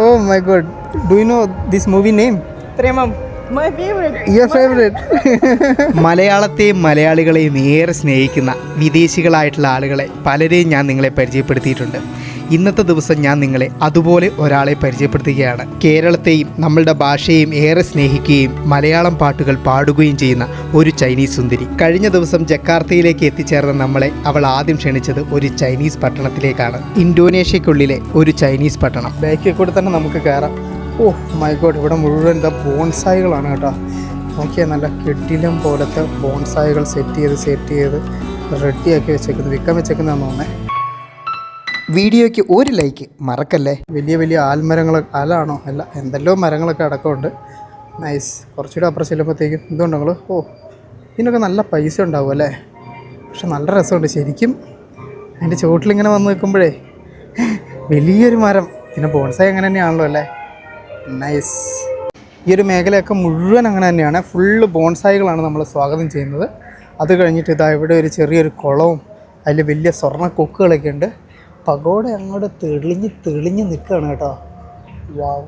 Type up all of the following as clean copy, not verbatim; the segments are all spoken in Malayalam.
Oh my god. Do you know this movie name? Tremam. My favorite. Your favorite. മലയാളത്തെയും മലയാളികളെയും ഏറെ സ്നേഹിക്കുന്ന വിദേശികളായിട്ടുള്ള ആളുകളെ പലരെയും ഞാൻ നിങ്ങളെ പരിചയപ്പെടുത്തിയിട്ടുണ്ട്. ഇന്നത്തെ ദിവസം ഞാൻ നിങ്ങളെ അതുപോലെ ഒരാളെ പരിചയപ്പെടുത്തുകയാണ്. കേരളത്തെയും നമ്മളുടെ ഭാഷയെയും ഏറെ സ്നേഹിക്കുകയും മലയാളം പാട്ടുകൾ പാടുകയും ചെയ്യുന്ന ഒരു ചൈനീസ് സുന്ദരി. കഴിഞ്ഞ ദിവസം ജക്കാർത്തയിലേക്ക് എത്തിച്ചേർന്ന നമ്മളെ അവൾ ആദ്യം ക്ഷണിച്ചത് ഒരു ചൈനീസ് പട്ടണത്തിലേക്കാണ്. ഇന്തോനേഷ്യക്കുള്ളിലെ ഒരു ചൈനീസ് പട്ടണം. ബാക്കിൽ കൂടെ തന്നെ നമുക്ക് കയറാം. ഓ മൈ ഗോഡ്, ഇവിടെ മുഴുവൻ എന്താ ബോൺസായികളാണ് കേട്ടോ. നോക്കിയാൽ നല്ല കെട്ടിലം പോലത്തെ ബോൺസായികൾ സെറ്റ് ചെയ്ത് റെഡിയാക്കി വെച്ചേക്കുന്നത്, വിൽക്കാൻ വെച്ചേക്കുന്നതാണെന്ന് തോന്നുന്നത്. വീഡിയോയ്ക്ക് ഒരു ലൈക്ക് മറക്കല്ലേ. വലിയ വലിയ ആൽമരങ്ങൾ, ആലാണോ അല്ല, എന്തെല്ലോ മരങ്ങളൊക്കെ അടക്കമുണ്ട്. നൈസ്. കുറച്ചുകൂടെ അപ്പുറം ചെല്ലുമ്പോഴത്തേക്കും എന്തുകൊണ്ട് നിങ്ങൾ, ഓ ഇതിനൊക്കെ നല്ല പൈസ ഉണ്ടാവും അല്ലേ. പക്ഷെ നല്ല രസമുണ്ട് ശരിക്കും. അതിൻ്റെ ചുവട്ടിലിങ്ങനെ വന്ന് നിൽക്കുമ്പോഴേ വലിയൊരു മരം. പിന്നെ ബോൺസായി അങ്ങനെ തന്നെയാണല്ലോ അല്ലേ. നൈസ്. ഈ ഒരു മേഖലയൊക്കെ മുഴുവൻ അങ്ങനെ തന്നെയാണ്. ഫുള്ള് ബോൺസായികളാണ് നമ്മൾ സ്വാഗതം ചെയ്യുന്നത്. അത് കഴിഞ്ഞിട്ട് ഇതാ ഇവിടെ ഒരു ചെറിയൊരു കുളവും അതിൽ വലിയ സ്വർണ്ണ കൊക്കുകളൊക്കെ ഉണ്ട്. പഗോഡ അങ്ങോട്ട് തെളിഞ്ഞ് നിൽക്കുകയാണ് കേട്ടോ. വാവ്.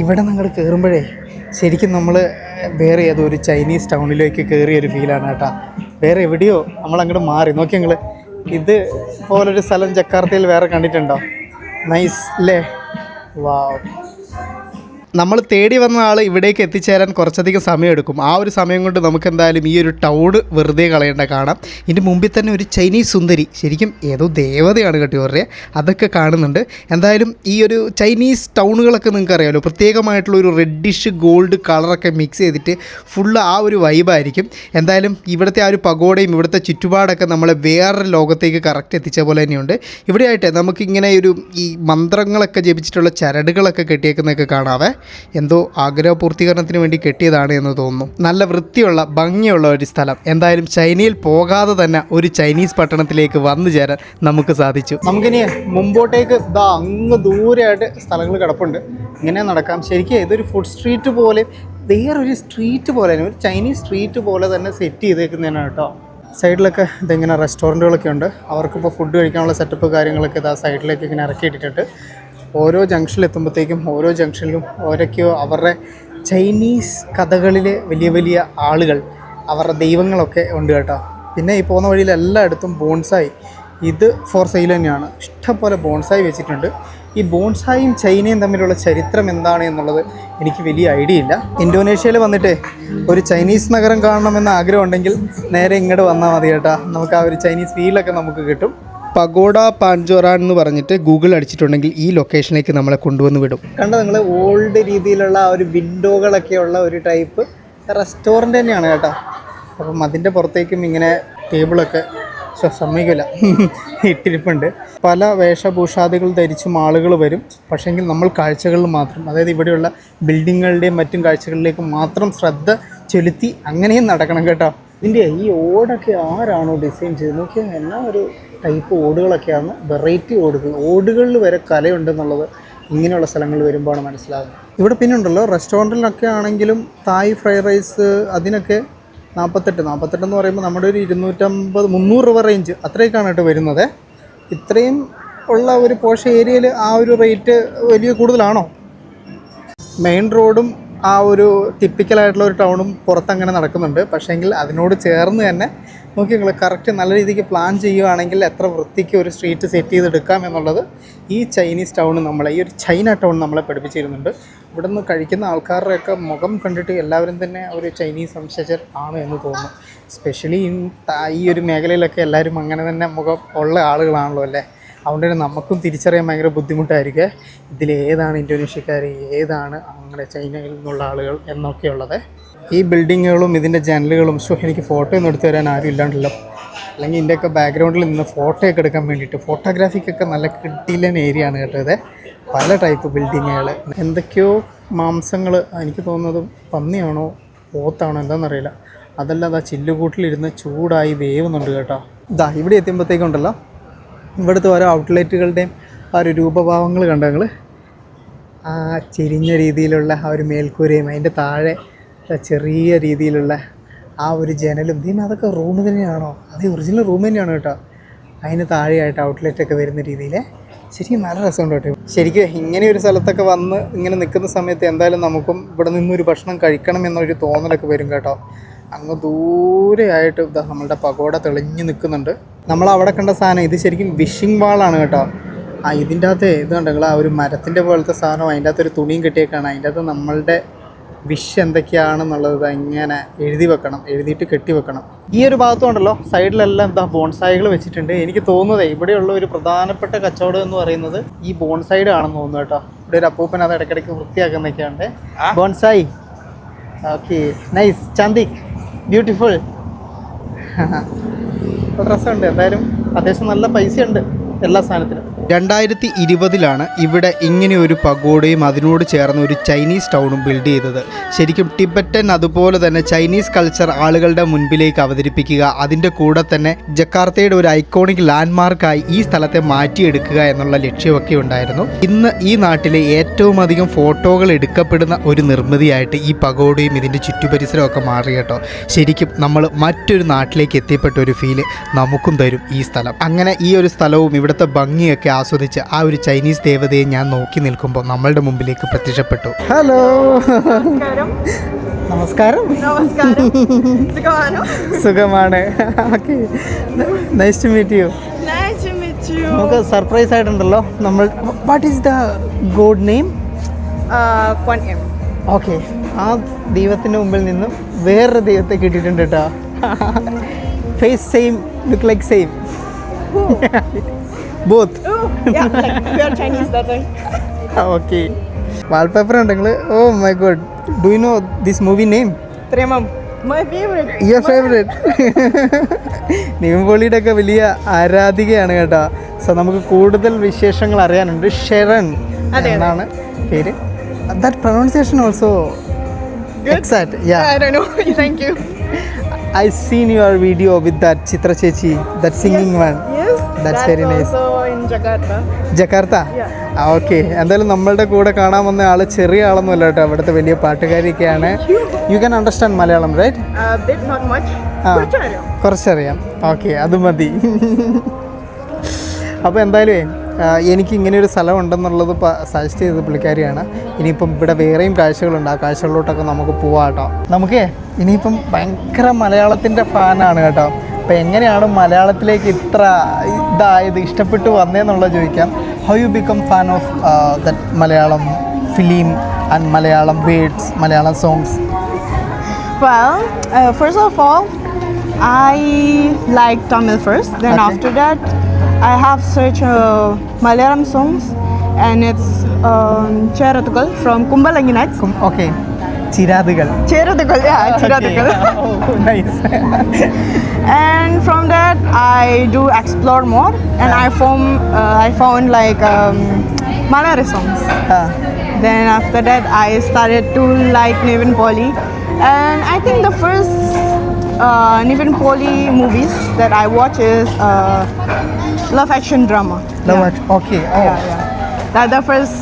ഇവിടെ നിങ്ങൾ കയറുമ്പോഴേ ശരിക്കും നമ്മൾ വേറെ ഏതോ ഒരു ചൈനീസ് ടൗണിലേക്ക് കയറിയൊരു ഫീലാണ് കേട്ടോ. വേറെ എവിടെയോ നമ്മളങ്ങോട്ട് മാറി. നോക്കി നിങ്ങൾ, ഇത് പോലൊരു സ്ഥലം ജക്കാർത്തയിൽ വേറെ കണ്ടിട്ടുണ്ടോ? നൈസ് അല്ലേ. വാവ്. നമ്മൾ തേടി വന്ന ആൾ ഇവിടേക്ക് എത്തിച്ചേരാൻ കുറച്ചധികം സമയമെടുക്കും. ആ ഒരു സമയം കൊണ്ട് നമുക്ക് എന്തായാലും ഈ ഒരു ടൗൺ വെറുതെ കളയേണ്ട കാണാം. ഇതിൻ്റെ മുമ്പിൽ തന്നെ ഒരു ചൈനീസ് സുന്ദരി, ശരിക്കും ഏതോ ദേവതയാണ് കേട്ടോ ഇവരുടെ, അതൊക്കെ കാണുന്നുണ്ട്. എന്തായാലും ഈ ഒരു ചൈനീസ് ടൗണുകളൊക്കെ നിങ്ങൾക്ക് അറിയാമല്ലോ, പ്രത്യേകമായിട്ടുള്ള ഒരു റെഡിഷ് ഗോൾഡ് കളറൊക്കെ മിക്സ് ചെയ്തിട്ട് ഫുള്ള് ആ ഒരു വൈബായിരിക്കും. എന്തായാലും ഇവിടുത്തെ ആ ഒരു പഗോഡയും ഇവിടുത്തെ ചുറ്റുപാടൊക്കെ നമ്മളെ വേറൊരു ലോകത്തേക്ക് കറക്റ്റ് എത്തിച്ച പോലെ തന്നെയുണ്ട്. ഇവിടെയായിട്ട് നമുക്കിങ്ങനെ ഒരു ഈ മന്ത്രങ്ങളൊക്കെ ജപിച്ചിട്ടുള്ള ചരടുകളൊക്കെ കെട്ടിയേക്കുന്നതൊക്കെ കാണാവേ. എന്തോ ആഗ്രഹ പൂർത്തീകരണത്തിന് വേണ്ടി കെട്ടിയതാണ് എന്ന് തോന്നുന്നു. നല്ല വൃത്തിയുള്ള ഭംഗിയുള്ള ഒരു സ്ഥലം. എന്തായാലും ചൈനയിൽ പോകാതെ തന്നെ ഒരു ചൈനീസ് പട്ടണത്തിലേക്ക് വന്നു ചേരാൻ നമുക്ക് സാധിച്ചു. നമുക്കിനി മുമ്പോട്ടേക്ക് ഇതാ അങ്ങ് ദൂരെയായിട്ട് സ്ഥലങ്ങൾ കിടപ്പുണ്ട്, ഇങ്ങനെ നടക്കാം. ശരിക്കും ഇതൊരു ഫുഡ് സ്ട്രീറ്റ് പോലെ, വേറൊരു സ്ട്രീറ്റ് പോലെ തന്നെ, ഒരു ചൈനീസ് സ്ട്രീറ്റ് പോലെ തന്നെ സെറ്റ് ചെയ്തേക്കുന്നതാണ് കേട്ടോ. സൈഡിലൊക്കെ ഇതിങ്ങനെ റെസ്റ്റോറൻറ്റുകളൊക്കെ ഉണ്ട്. അവർക്കിപ്പോൾ ഫുഡ് കഴിക്കാനുള്ള സെറ്റപ്പ് കാര്യങ്ങളൊക്കെ ഇതാ സൈഡിലേക്ക് ഇങ്ങനെ ഇറക്കിയിട്ടിട്ടുണ്ട്. ഓരോ ജംഗ്ഷനിൽ എത്തുമ്പോഴത്തേക്കും ഓരോ ജംഗ്ഷനിലും ഓരോക്കെയോ അവരുടെ ചൈനീസ് കഥകളിലെ വലിയ വലിയ ആളുകൾ, അവരുടെ ദൈവങ്ങളൊക്കെ ഉണ്ട് കേട്ടോ. പിന്നെ ഈ പോകുന്ന വഴിയിൽ എല്ലായിടത്തും ബോൺസായി, ഇത് ഫോർ സെയിൽ തന്നെയാണ്. ഇഷ്ടംപോലെ ബോൺസായി വെച്ചിട്ടുണ്ട്. ഈ ബോൺസായും ചൈനയും തമ്മിലുള്ള ചരിത്രം എന്താണ് എന്നുള്ളത് എനിക്ക് വലിയ ഐഡിയ ഇല്ല. ഇന്തോനേഷ്യയിൽ വന്നിട്ട് ഒരു ചൈനീസ് നഗരം കാണണമെന്ന് ആഗ്രഹം ഉണ്ടെങ്കിൽ നേരെ ഇങ്ങോട്ട് വന്നാൽ മതി കേട്ടോ. നമുക്ക് ആ ഒരു ചൈനീസ് ഫീലൊക്കെ നമുക്ക് കിട്ടും. പഗോഡ പാൻജോറാൻ എന്ന് പറഞ്ഞിട്ട് ഗൂഗിൾ അടിച്ചിട്ടുണ്ടെങ്കിൽ ഈ ലൊക്കേഷനിലേക്ക് നമ്മളെ കൊണ്ടുവന്ന് വിടും. കണ്ടോ നിങ്ങൾ, ഓൾഡ് രീതിയിലുള്ള ആ ഒരു വിൻഡോകളൊക്കെയുള്ള ഒരു ടൈപ്പ് റെസ്റ്റോറൻറ്റ് തന്നെയാണ് കേട്ടോ. അപ്പം അതിൻ്റെ പുറത്തേക്കും ഇങ്ങനെ ടേബിളൊക്കെ സമ്മതിക്കില്ല ഇട്ടിരിപ്പുണ്ട്. പല വേഷഭൂഷാദികൾ ധരിച്ചും ആളുകൾ വരും. പക്ഷേങ്കിൽ നമ്മൾ കാഴ്ചകളിൽ മാത്രം, അതായത് ഇവിടെയുള്ള ബിൽഡിങ്ങുകളുടെയും മറ്റും കാഴ്ചകളിലേക്ക് മാത്രം ശ്രദ്ധ ചെലുത്തി അങ്ങനെയും നടക്കണം കേട്ടോ. ഇതിൻ്റെ ഈ ഓടൊക്കെ ആരാണോ ഡിസൈൻ ചെയ്ത് നോക്കിയാൽ എന്നാ ഒരു ടൈപ്പ് ഓടുകളൊക്കെയാണ്, വെറൈറ്റി ഓടുകളിൽ വരെ കലയുണ്ടെന്നുള്ളത് ഇങ്ങനെയുള്ള സ്ഥലങ്ങളിൽ വരുമ്പോഴാണ് മനസ്സിലാകുന്നത്. ഇവിടെ പിന്നെ ഉണ്ടല്ലോ റെസ്റ്റോറൻറ്റിലൊക്കെ ആണെങ്കിലും തായ് ഫ്രൈഡ് റൈസ് അതിനൊക്കെ 48 എന്ന് പറയുമ്പോൾ നമ്മുടെ ഒരു 250-300 രൂപ റേഞ്ച് അത്രയൊക്കെയാണ് കേട്ടോ വരുന്നത്. ഇത്രയും ഉള്ള ഒരു പോഷ ഏരിയയിൽ ആ ഒരു റേറ്റ് വലിയ കൂടുതലാണോ? മെയിൻ റോഡും ആ ഒരു ടിപ്പിക്കലായിട്ടുള്ള ഒരു ടൗണും പുറത്തങ്ങനെ നടക്കുന്നുണ്ട്. പക്ഷേങ്കിൽ അതിനോട് ചേർന്ന് തന്നെ നോക്കി നിങ്ങൾ കറക്റ്റ് നല്ല രീതിക്ക് പ്ലാൻ ചെയ്യുകയാണെങ്കിൽ എത്ര വൃത്തിക്ക് ഒരു സ്ട്രീറ്റ് സെറ്റ് ചെയ്തെടുക്കാം എന്നുള്ളത് ഈ ചൈനീസ് ടൗൺ നമ്മളെ, ഈ ഒരു ചൈന ടൗൺ നമ്മളെ പഠിപ്പിച്ചിരുന്നുണ്ട്. ഇവിടെ നിന്ന് കഴിക്കുന്ന ആൾക്കാരുടെയൊക്കെ മുഖം കണ്ടിട്ട് എല്ലാവരും തന്നെ ഒരു ചൈനീസ് വംശജർ ആണ് എന്ന് തോന്നുന്നു. സ്പെഷ്യലി ഈ ഒരു മേഖലയിലൊക്കെ എല്ലാവരും അങ്ങനെ തന്നെ മുഖം ഉള്ള ആളുകളാണല്ലോ അല്ലേ. അതുകൊണ്ട് തന്നെ നമുക്കും തിരിച്ചറിയാൻ ഭയങ്കര ബുദ്ധിമുട്ടായിരിക്കും ഇതിലേതാണ് ഇന്തോനേഷ്യക്കാർ, ഏതാണ് അങ്ങനെ ചൈനയിൽ നിന്നുള്ള ആളുകൾ എന്നൊക്കെയുള്ളത്. ഈ ബിൽഡിങ്ങുകളും ഇതിൻ്റെ ജനലുകളും, എനിക്ക് ഫോട്ടോ ഒന്നും എടുത്തു തരാൻ ആരും ഇല്ലാണ്ടല്ലോ. അല്ലെങ്കിൽ ഇതിൻ്റെയൊക്കെ ബാക്ക്ഗ്രൗണ്ടിൽ നിന്ന് ഫോട്ടോയൊക്കെ എടുക്കാൻ വേണ്ടിയിട്ട്, ഫോട്ടോഗ്രാഫിക്കൊക്കെ നല്ല കിട്ടിയില്ല ഏരിയ ആണ് കേട്ടോ ഇത്. പല ടൈപ്പ് ബിൽഡിങ്ങുകൾ, എന്തൊക്കെയോ മാംസങ്ങൾ, എനിക്ക് തോന്നുന്നത് പന്നിയാണോ പോത്താണോ എന്താണെന്നറിയില്ല, അതല്ലാതെ ആ ചില്ലുകൂട്ടിലിരുന്ന് ചൂടായി വേവുന്നുണ്ട് കേട്ടോ. ഇതാ ഇവിടെ എത്തുമ്പോഴത്തേക്കുണ്ടല്ലോ ഇവിടുത്തെ ഓരോ ഔട്ട്ലെറ്റുകളുടെയും ആ ഒരു രൂപഭാവങ്ങൾ കണ്ടോ നിങ്ങൾ. ആ ചെരിഞ്ഞ രീതിയിലുള്ള ആ ഒരു മേൽക്കൂരയും അതിൻ്റെ താഴെ ചെറിയ രീതിയിലുള്ള ആ ഒരു ജനലും, ഇതിന് അതൊക്കെ റൂം തന്നെയാണോ? അത് ഒറിജിനൽ റൂം തന്നെയാണ് കേട്ടോ. അതിന് താഴെയായിട്ട് ഔട്ട്ലെറ്റൊക്കെ വരുന്ന രീതിയിൽ ശരിക്കും നല്ല രസമുണ്ട് കേട്ടോ. ശരിക്കും ഇങ്ങനെ ഒരു സ്ഥലത്തൊക്കെ വന്ന് ഇങ്ങനെ നിൽക്കുന്ന സമയത്ത് എന്തായാലും നമുക്കും ഇവിടെ നിന്നൊരു ഭക്ഷണം കഴിക്കണം എന്നൊരു തോന്നലൊക്കെ വരും കേട്ടോ. അങ്ങ് ദൂരെയായിട്ട് ഇതാ നമ്മളുടെ പകോട തെളിഞ്ഞ് നിൽക്കുന്നുണ്ട്. നമ്മൾ അവിടെ കണ്ട സാധനം ഇത് ശരിക്കും വിഷിംഗ് വാളാണ് കേട്ടോ. ഇതിൻ്റെ അകത്ത് ഇത് കണ്ടെങ്കിൽ ആ ഒരു മരത്തിൻ്റെ പോലത്തെ സാധനം അതിൻ്റെ അകത്തൊരു തുണിയും കെട്ടിയേക്കാണ്. അതിൻ്റെ അകത്ത് നമ്മളുടെ വിഷ് എന്തൊക്കെയാണെന്നുള്ളത് ഇങ്ങനെ എഴുതി വെക്കണം, എഴുതിയിട്ട് കെട്ടി വെക്കണം. ഈ ഒരു ഭാഗത്തുണ്ടല്ലോ സൈഡിലെല്ലാം എന്താ ബോൺസായികൾ വെച്ചിട്ടുണ്ട്. എനിക്ക് തോന്നുന്നത് ഇവിടെയുള്ള ഒരു പ്രധാനപ്പെട്ട കച്ചവടം എന്ന് പറയുന്നത് ഈ ബോൺസൈഡ് ആണെന്ന് തോന്നുന്നു കേട്ടോ. ഇവിടെ ഒരു അപ്പൂപ്പൻ അത് ഇടയ്ക്കിടയ്ക്ക് വൃത്തിയാക്കുന്നൊക്കെയുണ്ട്. Bonsai okay, nice, Chandik, beautiful. രസമുണ്ട്. എന്തായാലും അത്യാവശ്യം നല്ല പൈസയുണ്ട് എല്ലാ സാധനത്തിനും. 2020 ഇവിടെ ഇങ്ങനെ ഒരു പഗോഡയും അതിനോട് ചേർന്ന് ഒരു ചൈനീസ് ടൗണും ബിൽഡ് ചെയ്തത്. ശരിക്കും ടിബറ്റൻ അതുപോലെ തന്നെ ചൈനീസ് കൾച്ചർ ആളുകളുടെ മുൻപിലേക്ക് അവതരിപ്പിക്കുക, അതിൻ്റെ കൂടെ തന്നെ ജക്കാർത്തയുടെ ഒരു ഐക്കോണിക് ലാൻഡ്മാർക്കായി ഈ സ്ഥലത്തെ മാറ്റിയെടുക്കുക എന്നുള്ള ലക്ഷ്യമൊക്കെ ഉണ്ടായിരുന്നു. ഇന്ന് ഈ നാട്ടിലെ ഏറ്റവും അധികം ഫോട്ടോകൾ എടുക്കപ്പെടുന്ന ഒരു നിർമ്മിതിയായിട്ട് ഈ പഗോഡയും ഇതിൻ്റെ ചുറ്റുപരിസരമൊക്കെ മാറി കേട്ടോ. ശരിക്കും നമ്മൾ മറ്റൊരു നാട്ടിലേക്ക് എത്തിപ്പെട്ട ഒരു ഫീല് നമുക്കും തരും ഈ സ്ഥലം. അങ്ങനെ ഈ ഒരു സ്ഥലവും ഇവിടുത്തെ ഭംഗിയൊക്കെ ആസ്വദിച്ച് ആ ഒരു ചൈനീസ് ദേവതയെ ഞാൻ നോക്കി നിൽക്കുമ്പോൾ നമ്മളുടെ മുമ്പിലേക്ക് പ്രത്യക്ഷപ്പെട്ടു. ഹലോ, നമസ്കാരം. സുഖമാണ്. Nice to meet you. നമുക്ക് സർപ്രൈസ് ആയിട്ടുണ്ടല്ലോ. നമ്മൾ what is the god name? Kuan Im. Okay, ആ ദൈവത്തിൻ്റെ മുമ്പിൽ നിന്നും വേറൊരു ദൈവത്തെ കിട്ടിയിട്ടുണ്ട് കേട്ടോ. Face same, look like same. Both. Oh, yeah, like we are Chinese, that's why. Okay. Wallpaper ഉണ്ടെങ്കിൽ oh my god. Do you know this movie name? Premam. My favorite. Your favorite. നിവിൻപോളിയുടെ ഒക്കെ വലിയ ആരാധികയാണ് കേട്ടോ. സോ നമുക്ക് കൂടുതൽ വിശേഷങ്ങൾ അറിയാനുണ്ട്. ഷെറൺ എന്നാണ് പേര്. That pronunciation also exact. Yeah. I don't know. Thank you. I seen your video with that Chitra Chechi, that singing one. Yes. That's very nice. Also in Jakarta. Jakarta. Okay, എന്തായാലും നമ്മളുടെ കൂടെ കാണാൻ വന്ന ആൾ ചെറിയ ആളൊന്നുമല്ല കേട്ടോ. അവിടുത്തെ വലിയ പാട്ടുകാരിയൊക്കെയാണ്. You can understand Malayalam right? Bit, not much. കുറച്ചറിയാം. ഓക്കെ, അത് മതി. അപ്പോൾ എന്തായാലും എനിക്ക് ഇങ്ങനെയൊരു സ്ഥലം ഉണ്ടെന്നുള്ളത് സജസ്റ്റ് ചെയ്തത് പുള്ളിക്കാരിയാണ്. ഇനിയിപ്പം ഇവിടെ വേറെയും കാഴ്ചകളുണ്ട്. ആ കാഴ്ചകളിലോട്ടൊക്കെ നമുക്ക് പോവാം കേട്ടോ. നമുക്ക് ഇനിയിപ്പം ഭയങ്കര മലയാളത്തിൻ്റെ ഫാനാണ് കേട്ടോ. അപ്പോൾ എങ്ങനെയാണ് മലയാളത്തിലേക്ക് ഇത്ര ഇതായത്, ഇഷ്ടപ്പെട്ട് വന്നതെന്നുള്ളത് ചോദിക്കാം. How you become fan of that Malayalam film and Malayalam words, Malayalam songs? Well, first of all, I like Tamil first. Then Okay. after that, I have searched Malayalam songs, and it's Cheratukal from Kumbalangi Nights. Okay, Cherathukal. Cheratukal, yeah, Cheratukal. Nice. And from that, I do explore more, and I found like Malayali songs. Then after that, I started to like Nivin Pauly, and I think the first Nivin Pauly movies that I watch is love action drama. Okay. Yeah. That's the first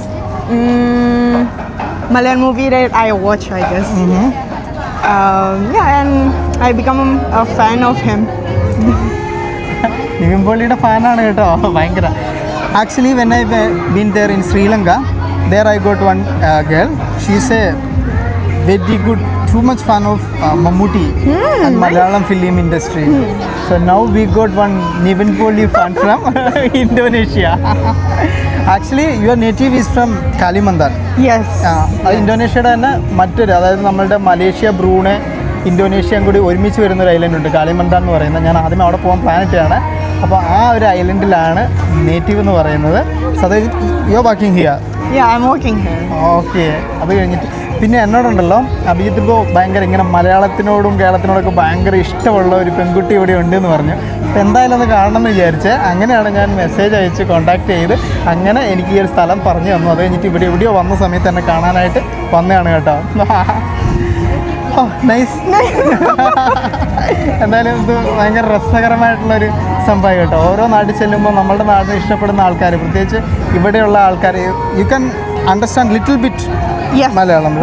Malayalam movie that I watch, I guess. Yeah, and I become a fan of him. നിവിൻപോളിയുടെ ഫാനാണ് കേട്ടോ, ഭയങ്കര. Actually when I been there in Sri Lanka, there I got one girl. She's a very good, too much fan of Mammootty and Malayalam film industry. So now we got one Nivin Pauly fan from Indonesia. Actually your native is from Kalimantan. Yes. അത് ഇന്തോനേഷ്യയുടെ തന്നെ മറ്റൊരു, അതായത് നമ്മളുടെ മലേഷ്യ, ബ്രൂണെ, ഇന്തോനേഷ്യയും കൂടി ഒരുമിച്ച് വരുന്നൊരു ഐലൻഡ് ഉണ്ട്, കാലിമന്താൻ എന്ന് പറയുന്നത്. ഞാൻ ആദ്യം അവിടെ പോകാൻ പ്ലാനിട്ടാണ്. അപ്പോൾ ആ ഒരു ഐലൻഡിലാണ് നേറ്റീവ് എന്ന് പറയുന്നത്. സോ അതായത് you are working here? Yeah, I'm working here. Okay. അത് കഴിഞ്ഞിട്ട് പിന്നെ എന്നോടുണ്ടല്ലോ, അഭിജിത്ത് ഇപ്പോൾ ഭയങ്കര ഇങ്ങനെ മലയാളത്തിനോടും കേരളത്തിനോടൊക്കെ ഭയങ്കര ഇഷ്ടമുള്ള ഒരു പെൺകുട്ടി ഇവിടെ ഉണ്ട് എന്ന് പറഞ്ഞു. അപ്പോൾ എന്തായാലും അത് കാണണം എന്ന് വിചാരിച്ച് അങ്ങനെയാണ് ഞാൻ മെസ്സേജ് അയച്ച് കോൺടാക്ട് ചെയ്ത് അങ്ങനെ എനിക്ക് ഈ ഒരു സ്ഥലം പറഞ്ഞു തന്നു. അത് കഴിഞ്ഞിട്ട് ഇവിടെ എവിടെയോ വന്ന സമയത്ത് എന്നെ കാണാനായിട്ട് വന്നതാണ് കേട്ടോ. ഓ നൈസ്. എന്തായാലും ഇത് ഭയങ്കര രസകരമായിട്ടുള്ളൊരു സംഭവം കേട്ടോ. ഓരോ നാട്ടിൽ ചെല്ലുമ്പോൾ നമ്മളുടെ നാടിനെ ഇഷ്ടപ്പെടുന്ന ആൾക്കാർ, പ്രത്യേകിച്ച് ഇവിടെയുള്ള ആൾക്കാർ, you can understand little bit Malayalam.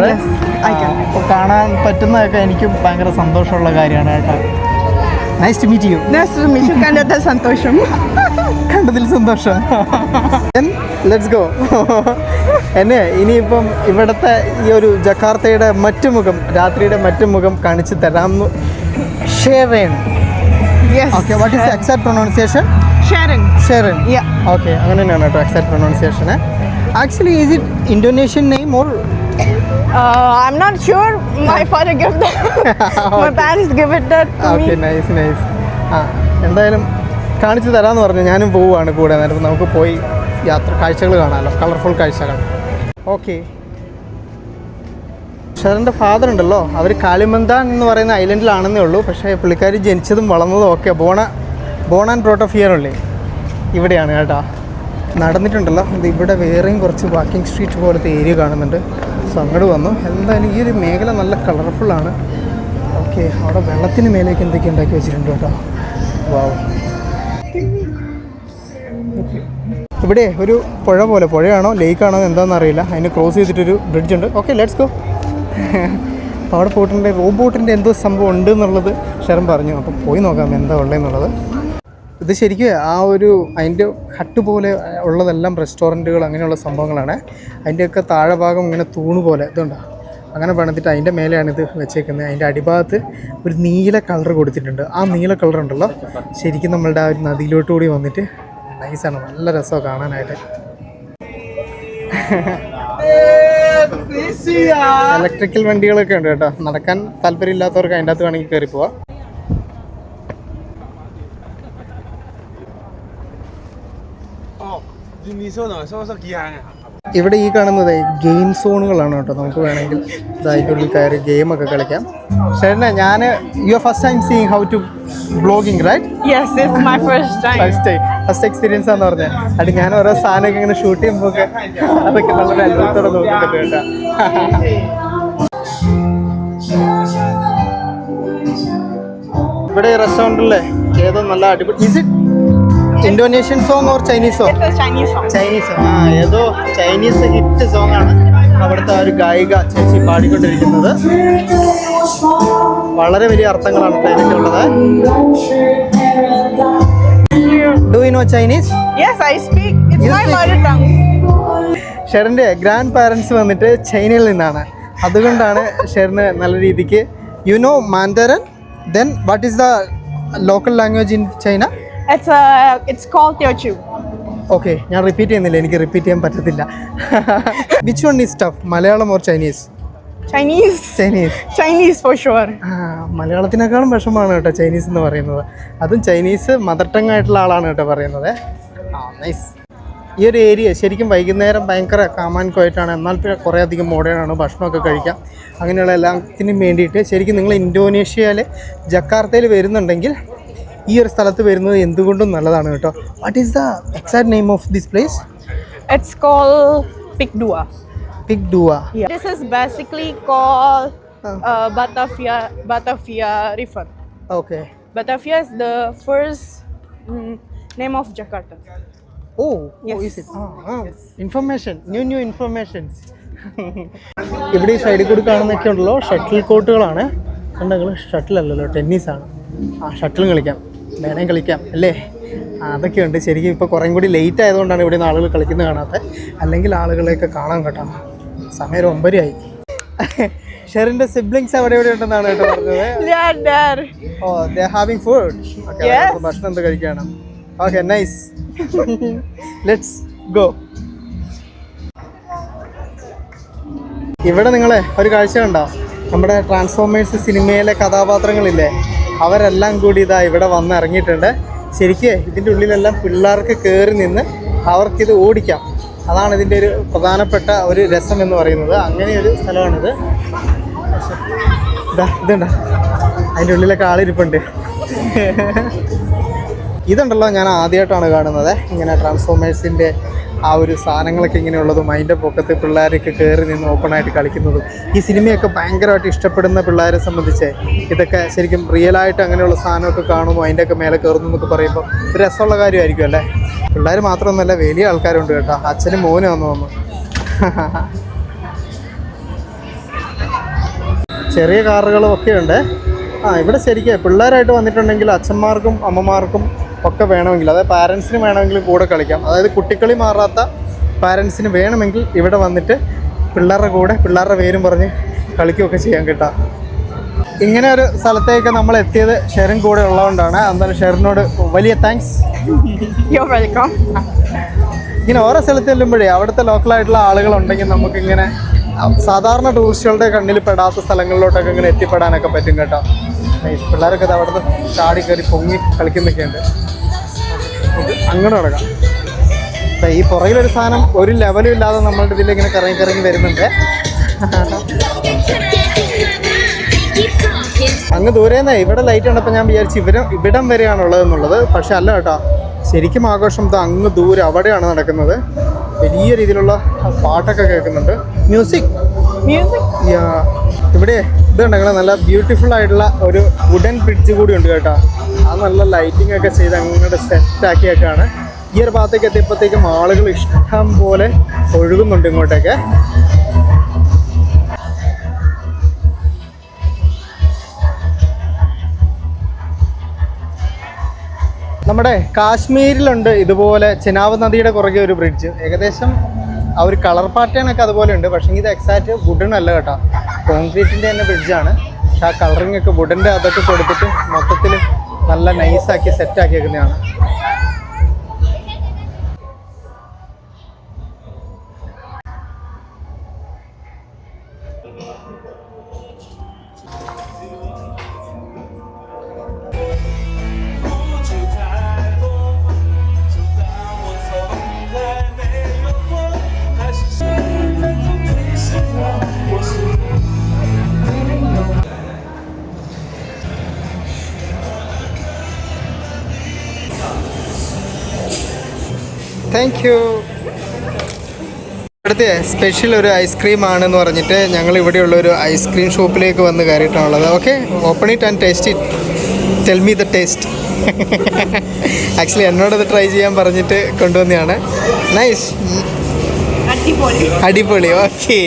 അപ്പോൾ കാണാൻ പറ്റുന്നതൊക്കെ എനിക്കും ഭയങ്കര സന്തോഷമുള്ള കാര്യമാണ് കേട്ടോ. Nice to meet you. Nice to meet you. Kandata Santosham. കണ്ടതിൽ സന്തോഷം. Let's go. എന്നെ ഇനിയിപ്പം ഇവിടുത്തെ ഈ ഒരു ജക്കാർത്തയുടെ മറ്റുമുഖം, രാത്രിയുടെ മറ്റുമുഖം കാണിച്ചു തരാമെന്ന്. Sherin. Yes. Okay, what is exact pronunciation? Sharon. Sherin. Yeah. Okay, അങ്ങനെ തന്നെയാണ് കേട്ടോ exact pronunciation. Actually is it Indonesian name or? I'm not sure. My father gave that. My parents give it that to okay, me. Nice. ആ, എന്തായാലും കാണിച്ചു തരാമെന്ന് പറഞ്ഞു. ഞാനും പോവുകയാണ് കൂടെ. നേരത്തെ നമുക്ക് പോയി കാഴ്ചകൾ കാണാമല്ലോ, കളർഫുൾ കാഴ്ചകൾ. ഓക്കെ, ഷെറിൻ്റെ ഫാദർ ഉണ്ടല്ലോ, അവർ കാലിമന്താൻ എന്ന് പറയുന്ന ഐലൻഡിലാണെന്നേ ഉള്ളൂ. പക്ഷേ പുള്ളിക്കാരി ജനിച്ചതും വളർന്നതും ഒക്കെ born and brought of here ഉള്ളേ ഇവിടെയാണ് കേട്ടോ. നടന്നിട്ടുണ്ടല്ലോ, ഇത് ഇവിടെ വേറെയും കുറച്ച് വാക്കിംഗ് സ്ട്രീറ്റ് പോലത്തെ ഏരിയ കാണുന്നുണ്ട്. സോ അങ്ങോട്ട് വന്നു. എന്തായാലും ഈ ഒരു മേഖല നല്ല കളർഫുള്ളാണ്. ഓക്കെ, അവിടെ വെള്ളത്തിന് മേലേക്ക് എന്തൊക്കെ ഉണ്ടാക്കി വെച്ചിട്ടുണ്ട് കേട്ടോ. വാവ്. ഇവിടെ ഒരു പുഴയാണോ ലേക്കാണോ എന്താണെന്ന് അറിയില്ല. അതിന് ക്രോസ് ചെയ്തിട്ടൊരു ബ്രിഡ്ജ് ഉണ്ട്. Okay, let's go. അപ്പോൾ അവിടെ പോയിട്ടുണ്ട്. റോബോട്ടിൻ്റെ എന്തോ സംഭവം ഉണ്ട് എന്നുള്ളത് ഷെറിൻ പറഞ്ഞു. അപ്പോൾ പോയി നോക്കാം എന്താ ഉള്ളതെന്നുള്ളത്. ഇത് ശരിക്കും ആ ഒരു അതിൻ്റെ ഹട്ട് പോലെ ഉള്ളതെല്ലാം റെസ്റ്റോറൻറ്റുകൾ അങ്ങനെയുള്ള സംഭവങ്ങളാണ്. അതിൻ്റെയൊക്കെ താഴെ ഭാഗം ഇങ്ങനെ തൂണ് പോലെ ഇതുണ്ടോ, അങ്ങനെ പണിതിട്ട് അതിൻ്റെ മേലെയാണ് ഇത് വെച്ചേക്കുന്നത്. അതിൻ്റെ അടിഭാഗത്ത് ഒരു നീല കളർ കൊടുത്തിട്ടുണ്ട്. ആ നീല കളർ ഉണ്ടല്ലോ ശരിക്കും നമ്മളുടെ ആ ഒരു നദിയിലോട്ട് കൂടി വന്നിട്ട് നൈസാണ്, നല്ല രസമാണ് കാണാനായിട്ട്. ഇലക്ട്രിക്കൽ വണ്ടികളൊക്കെ ഉണ്ട് കേട്ടോ. നടക്കാൻ താല്പര്യമില്ലാത്തവർക്ക് അതിൻ്റെ അകത്ത് വേണമെങ്കിൽ കയറി പോവാം. ഇവിടെ ഈ കാണുന്നത് ഗെയിം സോണുകളാണ് കേട്ടോ. നമുക്ക് വേണമെങ്കിൽ ഇതായിട്ടുള്ളിൽ കയറി ഗെയിമൊക്കെ കളിക്കാം. ഷെറിനെ, ഞാൻ you are first time seeing how to blogging right? Yes, it's my first time. First experience ആണെന്ന് പറഞ്ഞത്. അത് ഞാൻ ഓരോ സാധനമൊക്കെ ഇങ്ങനെ ഷൂട്ട് ചെയ്യുമ്പോൾ അതൊക്കെ വളരെ അത്ഭുതത്തോടെ നോക്കുന്നുണ്ട് കേട്ടോ. ഇവിടെ റെസ്റ്റോറൻറ്റിലെ ഏതോ നല്ല അടിപൊളി. Is it Indonesian song or Chinese song? It's a Chinese song. Chinese. ഏതോ ചൈനീസ് ഹിറ്റ് സോങ് ആണ് അവിടുത്തെ ഒരു ഗായിക ചേച്ചി പാടിക്കൊണ്ടിരിക്കുന്നത്. വളരെ വലിയ അർത്ഥങ്ങളാണ് അതിനൊക്കെയുള്ളത്. Do you know Chinese? Yes, I speak. It's You my speak? mother tongue. ഷെറിൻ്റെ ഗ്രാൻഡ് പാരൻസ് വന്നിട്ട് ചൈനയിൽ നിന്നാണ്. അതുകൊണ്ടാണ് ഷെറിന് നല്ല രീതിക്ക് you know Mandarin. Then what is the local language in China? It's called Teochew. Okay, ഞാൻ റിപ്പീറ്റ് ചെയ്യുന്നില്ല, എനിക്ക് റിപ്പീറ്റ് ചെയ്യാൻ പറ്റത്തില്ല. Which one is tough, Malayalam or Chinese? Chinese for sure. മലയാളത്തിനേക്കാളും വിഷമമാണ് കേട്ടോ ചൈനീസ് എന്ന് പറയുന്നത്. അതും ചൈനീസ് മദർ ടങ് ആയിട്ടുള്ള ആളാണ് കേട്ടോ പറയുന്നത്. നൈസ്. ഈ ഒരു ഏരിയ ശരിക്കും വൈകുന്നേരം ഭയങ്കര കാമാൻകോയിട്ടാണ്. എന്നാൽ പിന്നെ കുറേ അധികം മോഡേൺ ആണ്. ഭക്ഷണമൊക്കെ കഴിക്കാം, അങ്ങനെയുള്ള എല്ലാത്തിനും വേണ്ടിയിട്ട് ശരിക്കും നിങ്ങൾ ഇൻഡോനേഷ്യയിൽ ജക്കാർത്തയിൽ വരുന്നുണ്ടെങ്കിൽ ഈ ഒരു സ്ഥലത്ത് വരുന്നത് എന്തുകൊണ്ടും നല്ലതാണ് കേട്ടോ. What is the exact name of this place? It's called Pikdua. Pikdua. Yeah. This is basically called Batavia River. Okay. Batavia is the first name of Jakarta. Oh, Yes. is it? Information, new informations. ഇവിടെ ഈ സൈഡിൽ കൂടി കാണുന്നൊക്കെ ഉണ്ടല്ലോ ഷട്ടിൽ കോർട്ടുകളാണ്. കണ്ടെങ്കിൽ ഷട്ടിലല്ലല്ലോ, ടെന്നീസാണ്. ഷട്ടിലും കളിക്കാം, വേണേം കളിക്കാം അല്ലേ? അതൊക്കെയുണ്ട്. ശരിക്കും ഇപ്പോൾ കുറേ കൂടി ലേറ്റ് ആയതുകൊണ്ടാണ് ഇവിടെ നിന്ന് ആളുകൾ കളിക്കുന്നത് കാണാത്തത്. അല്ലെങ്കിൽ ആളുകളെയൊക്കെ കാണാൻ കേട്ടോ. സമയം 9 ആയി. ഷെറിൻ്റെ സിബ്ലിങ്സ് അവിടെ എവിടെ ഉണ്ടെന്നാണ് കേട്ടോ പറഞ്ഞത്. ഓ, ദേ ഹാവിങ് ഫുഡ്. ഓക്കെ, ഭക്ഷണം എന്ത് കഴിക്കണം. Okay, nice. Let's go. ഇവിടെ നിങ്ങളെ ഒരു കാഴ്ച കണ്ടോ? നമ്മുടെ ട്രാൻസ്ഫോമേഴ്സ് സിനിമയിലെ കഥാപാത്രങ്ങളില്ലേ, അവരെല്ലാം കൂടി ഇതാ ഇവിടെ വന്ന് ഇറങ്ങിയിട്ടുണ്ട്. ശരിക്കും ഇതിൻ്റെ ഉള്ളിലെല്ലാം പിള്ളേർക്ക് കയറി നിന്ന് അവർക്കിത് ഓടിക്കാം. അതാണ് ഇതിൻ്റെ ഒരു പ്രധാനപ്പെട്ട ഒരു രസം എന്ന് പറയുന്നത്. അങ്ങനെയൊരു സ്ഥലമാണിത്. ഇതുണ്ടോ, അതിൻ്റെ ഉള്ളിലൊക്കെ ആളിരിപ്പുണ്ട്. ഇതുണ്ടല്ലോ, ഞാൻ ആദ്യമായിട്ടാണ് കാണുന്നത് ഇങ്ങനെ ട്രാൻസ്ഫോമേഴ്സിൻ്റെ ആ ഒരു സാധനങ്ങളൊക്കെ ഇങ്ങനെയുള്ളതും അതിൻ്റെ പൊക്കത്ത് പിള്ളേരൊക്കെ കയറി നിന്ന് ഓപ്പണായിട്ട് കളിക്കുന്നതും. ഈ സിനിമയൊക്കെ ഭയങ്കരമായിട്ട് ഇഷ്ടപ്പെടുന്ന പിള്ളേരെ സംബന്ധിച്ച് ഇതൊക്കെ ശരിക്കും റിയലായിട്ട് അങ്ങനെയുള്ള സാധനമൊക്കെ കാണുമ്പോൾ അതിൻ്റെയൊക്കെ മേലെ കയറുന്നു എന്നൊക്കെ പറയുമ്പോൾ ഒരു രസമുള്ള കാര്യമായിരിക്കും അല്ലേ? പിള്ളേർ മാത്രമൊന്നുമല്ല, വലിയ ആൾക്കാരുണ്ട് കേട്ടോ. അച്ഛനും മോനും വന്നു വന്നു. ചെറിയ കാറുകളും ഒക്കെ ഉണ്ട്. ഇവിടെ ശരിക്കും പിള്ളേരായിട്ട് വന്നിട്ടുണ്ടെങ്കിൽ അച്ഛന്മാർക്കും അമ്മമാർക്കും ഒക്കെ വേണമെങ്കിൽ, അതായത് പാരൻസിന് വേണമെങ്കിൽ കൂടെ കളിക്കാം. അതായത് കുട്ടിക്കളി മാറാത്ത പാരൻസിന് വേണമെങ്കിൽ ഇവിടെ വന്നിട്ട് പിള്ളേരുടെ കൂടെ പിള്ളേരുടെ പേരും പറഞ്ഞ് കളിക്കുകയൊക്കെ ചെയ്യാൻ കേട്ടോ. ഇങ്ങനെ ഒരു സ്ഥലത്തേക്ക് നമ്മൾ എത്തിയത് ഷെറിൻ കൂടെ ഉള്ളതുകൊണ്ടാണ്. എന്തായാലും ഷെറിനോട് വലിയ താങ്ക്സ്. You're welcome. ഇങ്ങനെ ഓരോ സ്ഥലത്ത് ചെല്ലുമ്പോഴേ അവിടുത്തെ ലോക്കലായിട്ടുള്ള ആളുകളുണ്ടെങ്കിൽ നമുക്കിങ്ങനെ സാധാരണ ടൂറിസ്റ്റുകളുടെ കണ്ണിൽ പെടാത്ത സ്ഥലങ്ങളിലോട്ടൊക്കെ ഇങ്ങനെ എത്തിപ്പെടാനൊക്കെ പറ്റും കേട്ടോ. പിള്ളേരൊക്കെ അത് അവിടുന്ന് ചാടി കയറി പൊങ്ങി കളിക്കുന്നൊക്കെയുണ്ട്. അങ്ങനെ നടക്കാം. ഈ പുറകിലൊരു സാധനം ഒരു ലെവലും ഇല്ലാതെ നമ്മളുടെ ഇതിൽ ഇങ്ങനെ കറങ്ങി വരുന്നുണ്ട്. അങ്ങ് ദൂരേന്നേ ഇവിടെ ലൈറ്റ് കണ്ടപ്പോൾ ഞാൻ വിചാരിച്ചു ഇവിടം വരെയാണുള്ളതെന്നുള്ളത്. പക്ഷെ അല്ല കേട്ടോ, ശരിക്കും ആഘോഷം അങ്ങ് ദൂരെ അവിടെയാണ് നടക്കുന്നത്. വലിയ രീതിയിലുള്ള പാട്ടൊക്കെ കേൾക്കുന്നുണ്ട്, മ്യൂസിക്. ഇവിടെ ഇത് കണ്ടെങ്കിൽ നല്ല ബ്യൂട്ടിഫുൾ ആയിട്ടുള്ള ഒരു വുഡൻ ബ്രിഡ്ജ് കൂടി ഉണ്ട് കേട്ടോ. അത് നല്ല ലൈറ്റിംഗ് ഒക്കെ ചെയ്ത് അങ്ങോട്ട് സെറ്റാക്കിയൊക്കെയാണ്. ഈ ഒരു ഭാഗത്തേക്ക് എത്തിയപ്പോഴത്തേക്കും ആളുകൾ ഇഷ്ടം പോലെ ഒഴുകുന്നുണ്ട് ഇങ്ങോട്ടേക്ക്. നമ്മുടെ കാശ്മീരിലുണ്ട് ഇതുപോലെ ചെനാബ് നദിയുടെ പുറകെ ഒരു ബ്രിഡ്ജ്. ഏകദേശം ആ ഒരു കളർ പാറ്റേണൊക്കെ അതുപോലെ ഉണ്ട്. പക്ഷേ ഇത് എക്സാക്റ്റ് വുഡൻ അല്ല കേട്ടോ, കോൺക്രീറ്റിൻ്റെ തന്നെ ബ്രിഡ്ജാണ്. പക്ഷെ ആ കളറിങ് ഒക്കെ വുഡൻ്റെ അതൊക്കെ കൊടുത്തിട്ട് മൊത്തത്തിൽ നല്ല നൈസാക്കി സെറ്റാക്കിയേക്കുന്നതാണ്. Thank you. ഇവിടുത്തെ സ്പെഷ്യൽ ഒരു ഐസ്ക്രീം ആണെന്ന് പറഞ്ഞിട്ട് ഞങ്ങൾ ഇവിടെയുള്ള ഒരു ഐസ്ക്രീം ഷോപ്പിലേക്ക് വന്ന് കയറിയിട്ടാണുള്ളത്. Okay, open it and taste it. Tell me the taste. Actually എന്നോടത് ട്രൈ ചെയ്യാൻ പറഞ്ഞിട്ട് കൊണ്ടുവന്നതാണ്. നൈസ്, അടിപൊളി. ഓക്കെ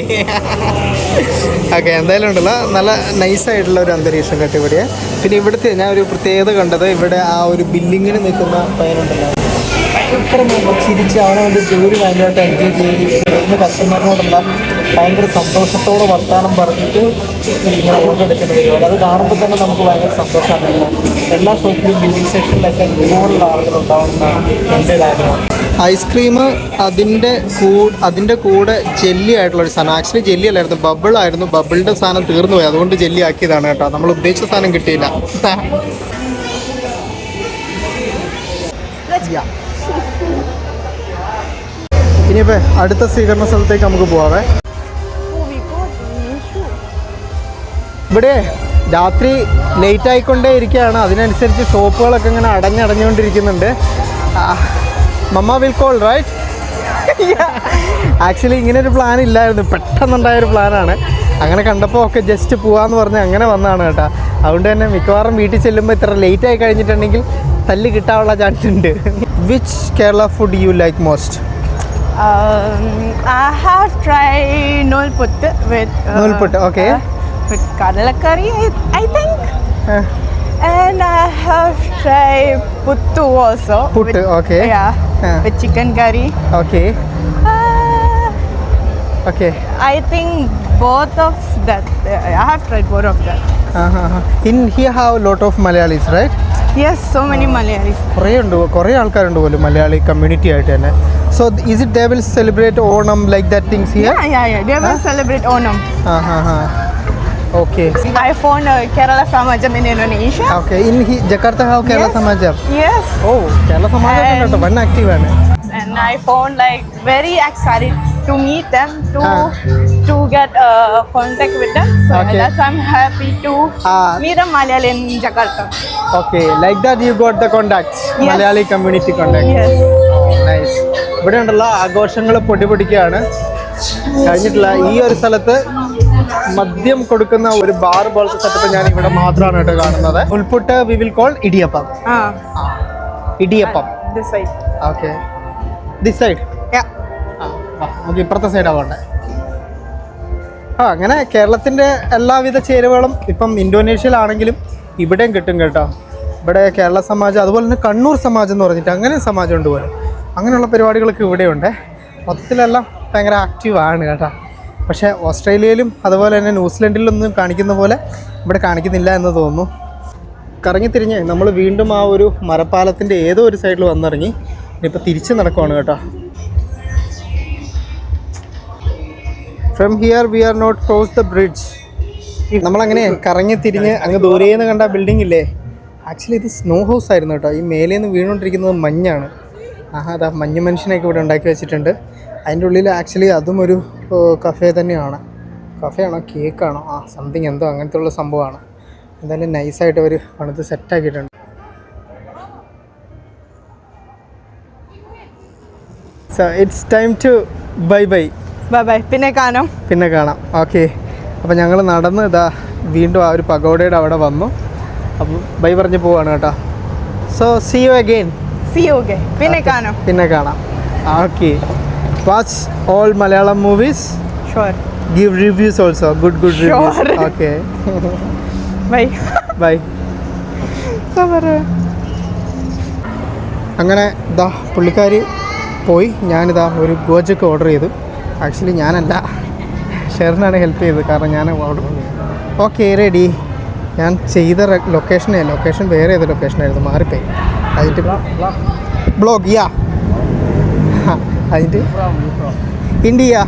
ഓക്കെ, എന്തായാലും ഉണ്ടല്ലോ നല്ല നൈസായിട്ടുള്ള ഒരു അന്തരീക്ഷം കേട്ടോ ഇവിടെ. പിന്നെ ഇവിടുത്തെ ഞാൻ ഒരു പ്രത്യേകത കണ്ടത്, ഇവിടെ ആ ഒരു ബില്ലിങ്ങിന് നിൽക്കുന്ന പയ്യനുണ്ടല്ലോ, ഭയങ്കര ചിരിച്ച് അവനവൻ്റെ ജോലി ഭയങ്കരമായിട്ട് എൻജോയ് ചെയ്ത് കസ്റ്റമറിനോടുള്ള ഭയങ്കര സന്തോഷത്തോടെ വർത്തമാനം പറഞ്ഞിട്ട് ഇങ്ങനെ കൊണ്ടെടുക്കുന്ന പരിപാടി. അത് കാണുമ്പോൾ തന്നെ നമുക്ക് ഭയങ്കര സന്തോഷമാണ്. എല്ലാ ഷോപ്പിലും ബില്ലിംഗ് സെക്ഷനിലൊക്കെ ഇതുപോലുള്ള ആളുകളുണ്ടാവുന്നതാണ് എൻ്റെ ഒരു ആഗ്രഹം. ഐസ്ക്രീം അതിൻ്റെ കൂടെ ജെല്ലി ആയിട്ടുള്ളൊരു സാധനം. ആക്ച്വലി ജെല്ലി അല്ലായിരുന്നു, ബബിളായിരുന്നു. ബബിളിൻ്റെ സാധനം തീർന്നു പോയി, അതുകൊണ്ട് ജെല്ലി ആക്കിയതാണ് കേട്ടോ. നമ്മൾ ഉദ്ദേശിച്ച സാധനം കിട്ടിയില്ല. ഇനിയിപ്പോൾ അടുത്ത സ്വീകരണ സ്ഥലത്തേക്ക് നമുക്ക് പോവാവേ. ഇവിടെ രാത്രി ലേറ്റ് ആയിക്കൊണ്ടേ ഇരിക്കുകയാണ്. അതിനനുസരിച്ച് ഷോപ്പുകളൊക്കെ ഇങ്ങനെ അടഞ്ഞുകൊണ്ടിരിക്കുന്നുണ്ട്. മമ്മ വിൽ കോൾ റൈറ്റ്. ആക്ച്വലി ഇങ്ങനെ ഒരു പ്ലാൻ ഇല്ലായിരുന്നു, പെട്ടെന്നുണ്ടായൊരു പ്ലാനാണ്. അങ്ങനെ കണ്ടപ്പോൾ ഒക്കെ ജസ്റ്റ് പോവാന്ന് പറഞ്ഞ് അങ്ങനെ വന്നതാണ് കേട്ടോ. അതുകൊണ്ട് തന്നെ മിക്കവാറും വീട്ടിൽ ചെല്ലുമ്പോൾ ഇത്ര ലേറ്റ് ആയി കഴിഞ്ഞിട്ടുണ്ടെങ്കിൽ തല്ല് കിട്ടാനുള്ള ചാൻസ് ഉണ്ട്. Which Kerala food you like most? I have tried nulputtu with noolputtu. Okay. with kadala curry, I think. And I have tried puttu also. Puttu, okay. Yeah, with chicken curry. Okay. Okay. I think both of that. I have tried both of that. In here have lot of Malayalis, right? Yes, so many Malayalis. കുറേ ആൾക്കാരുണ്ട് പോലും മലയാളി കമ്മ്യൂണിറ്റി ആയിട്ട് തന്നെ. So is it they will celebrate Onam like that things here? Yeah. They will celebrate Onam. Okay. I found Kerala Samajam in Indonesia. Okay. In Jakarta have Kerala Samajam? Yes. Oh, Kerala Samajam is one active one. And I found like very excited to meet them, to get contact with them. So Okay. that's I'm happy to meet a Malayali in Jakarta. Okay, like that you got the contacts. Yes. Malayali community contacts. Yes. Nice. ഇവിടെ ഉണ്ടല്ലോ ആഘോഷങ്ങൾ പൊടിപൊടിക്കുകയാണ്. കഴിഞ്ഞിട്ടില്ല ഈ ഒരു സ്ഥലത്ത് മദ്യം കൊടുക്കുന്ന ഒരു ബാർ പോലത്തെ സെറ്റപ്പ് ഞാൻ ഇവിടെ മാത്രമാണ് കേട്ടോ കാണുന്നത്. ഉൾപുട്ട് we will call idiyappam. Idiyappam. This side. Okay, this side. Yeah. നമുക്ക് ഇപ്പുറത്തെ സൈഡാണ് വേണ്ടത്. അങ്ങനെ കേരളത്തിൻ്റെ എല്ലാവിധ ചേരുവകളും ഇപ്പം ഇന്തോനേഷ്യയിലാണെങ്കിലും ഇവിടെയും കിട്ടും കേട്ടോ. ഇവിടെ കേരള സമാജം, അതുപോലെ തന്നെ കണ്ണൂർ സമാജം എന്ന് പറഞ്ഞിട്ട് അങ്ങനെ സമാജമുണ്ട് പോലെ. അങ്ങനെയുള്ള പരിപാടികളൊക്കെ ഇവിടെയുണ്ട്. മൊത്തത്തിലെല്ലാം ഭയങ്കര ആക്റ്റീവാണ് കേട്ടോ. പക്ഷേ ഓസ്ട്രേലിയയിലും അതുപോലെ തന്നെ ന്യൂസിലൻഡിലൊന്നും കാണിക്കുന്ന പോലെ ഇവിടെ കാണിക്കുന്നില്ല എന്ന് തോന്നുന്നു. കറങ്ങിത്തിരിഞ്ഞ് നമ്മൾ വീണ്ടും ആ ഒരു മരപ്പാലത്തിൻ്റെ ഏതോ ഒരു സൈഡിൽ വന്നിറങ്ങി. ഇനിയിപ്പോൾ തിരിച്ച് നടക്കുവാണ് കേട്ടോ. From here we are not cross the bridge. നമ്മളങ്ങനെ കറങ്ങിത്തിരിഞ്ഞ് അങ്ങ് ദൂരേന്ന് കണ്ട ബിൽഡിംഗ് ഇല്ലേ, ആക്ച്വലി ഇത് സ്നോ ഹൗസ് ആയിരുന്നു കേട്ടോ. ഈ മേലേന്ന് വീണുകൊണ്ടിരിക്കുന്നത് മഞ്ഞാണ്. അതാ മഞ്ഞ് മനുഷ്യനൊക്കെ ഇവിടെ ഉണ്ടാക്കി വെച്ചിട്ടുണ്ട്. അതിൻ്റെ ഉള്ളിൽ ആക്ച്വലി അതും ഒരു കഫേ തന്നെയാണ്. കഫേയാണോ കേക്കാണോ സംതിങ് എന്തോ അങ്ങനത്തെ ഉള്ള സംഭവമാണ്. എന്തായാലും നൈസായിട്ട് അവർ പണിത് സെറ്റാക്കിയിട്ടുണ്ട്. So it's time to bye bye. Bye. പിന്നെ കാണാം. ഓക്കെ, അപ്പോൾ ഞങ്ങൾ നടന്ന് ഇതാ വീണ്ടും ആ ഒരു പഗോഡയുടെ അവിടെ വന്നു. അപ്പം ബൈ പറഞ്ഞ് പോവാണ് കേട്ടോ. So see you again. പിന്നെ കാണാം. Okay, watch all Malayalam movies. Give reviews also. Good reviews. Okay. Bye. അങ്ങനെ ഇതാ പുള്ളിക്കാരി പോയി. ഞാനിതാ ഒരു ഗോജക്ക് ഓർഡർ ചെയ്തു. ആക്ച്വലി ഞാനല്ല, ഷെറിനാണ് ഹെൽപ്പ് ചെയ്തത്. കാരണം ഞാൻ ഓർഡർ. Okay, ready. ഞാൻ ചെയ്ത ലൊക്കേഷൻ വേറെ ഏത് ലൊക്കേഷനായിരുന്നു, മാറിപ്പോയി. അതിൻ്റെ ബ്ലോഗ് അതിൻ്റെ ഇന്ത്യ.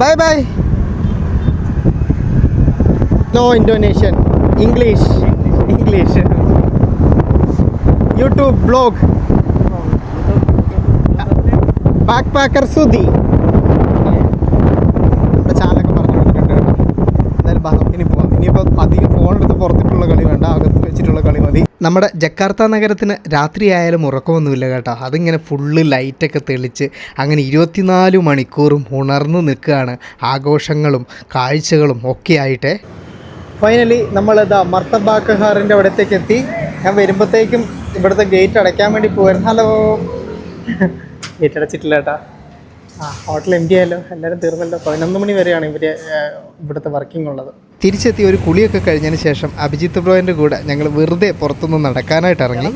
ബൈ. No Indonesian, English. YouTube blog. Backpacker Sudhi. ചാനലൊക്കെ പറഞ്ഞു കൊടുത്തിട്ടുണ്ട്. എന്തായാലും ഇനിയിപ്പോൾ അധികം ഫോണെടുത്ത് പുറത്തിട്ടുള്ള കളി വേണ്ട, അകത്ത് വെച്ചിട്ടുള്ള കളി മതി. നമ്മുടെ ജക്കാർത്ത നഗരത്തിന് രാത്രിയായാലും ഉറക്കമൊന്നുമില്ല കേട്ടോ. അതിങ്ങനെ ഫുള്ള് ലൈറ്റൊക്കെ തെളിച്ച് അങ്ങനെ 24 മണിക്കൂറും ഉണർന്നു നിൽക്കുകയാണ്, ആഘോഷങ്ങളും കാഴ്ചകളും ഒക്കെ ആയിട്ട്. ഫൈനലി നമ്മളിതാ മർത്തബാക്കഹാറിൻ്റെ അവിടത്തേക്ക് എത്തി. ഞാൻ വരുമ്പോഴത്തേക്കും ഇവിടുത്തെ ഗേറ്റ് അടയ്ക്കാൻ വേണ്ടി പോയിരുന്നു. ഹലോ, ഗേറ്റ് അടച്ചിട്ടില്ല കേട്ടോ. ഹോട്ടൽ എം ഡി ആയല്ലോ, എല്ലാവരും തീർന്നല്ലോ. 11 മണി വരെയാണ് ഇവിടുത്തെ വർക്കിംഗ് ഉള്ളത്. തിരിച്ചെത്തി ഒരു കുളിയൊക്കെ കഴിഞ്ഞതിന് ശേഷം അഭിജിത്ത് ബ്രോയിൻ്റെ കൂടെ ഞങ്ങൾ വെറുതെ പുറത്തുനിന്ന് നടക്കാനായിട്ട് ഇറങ്ങി.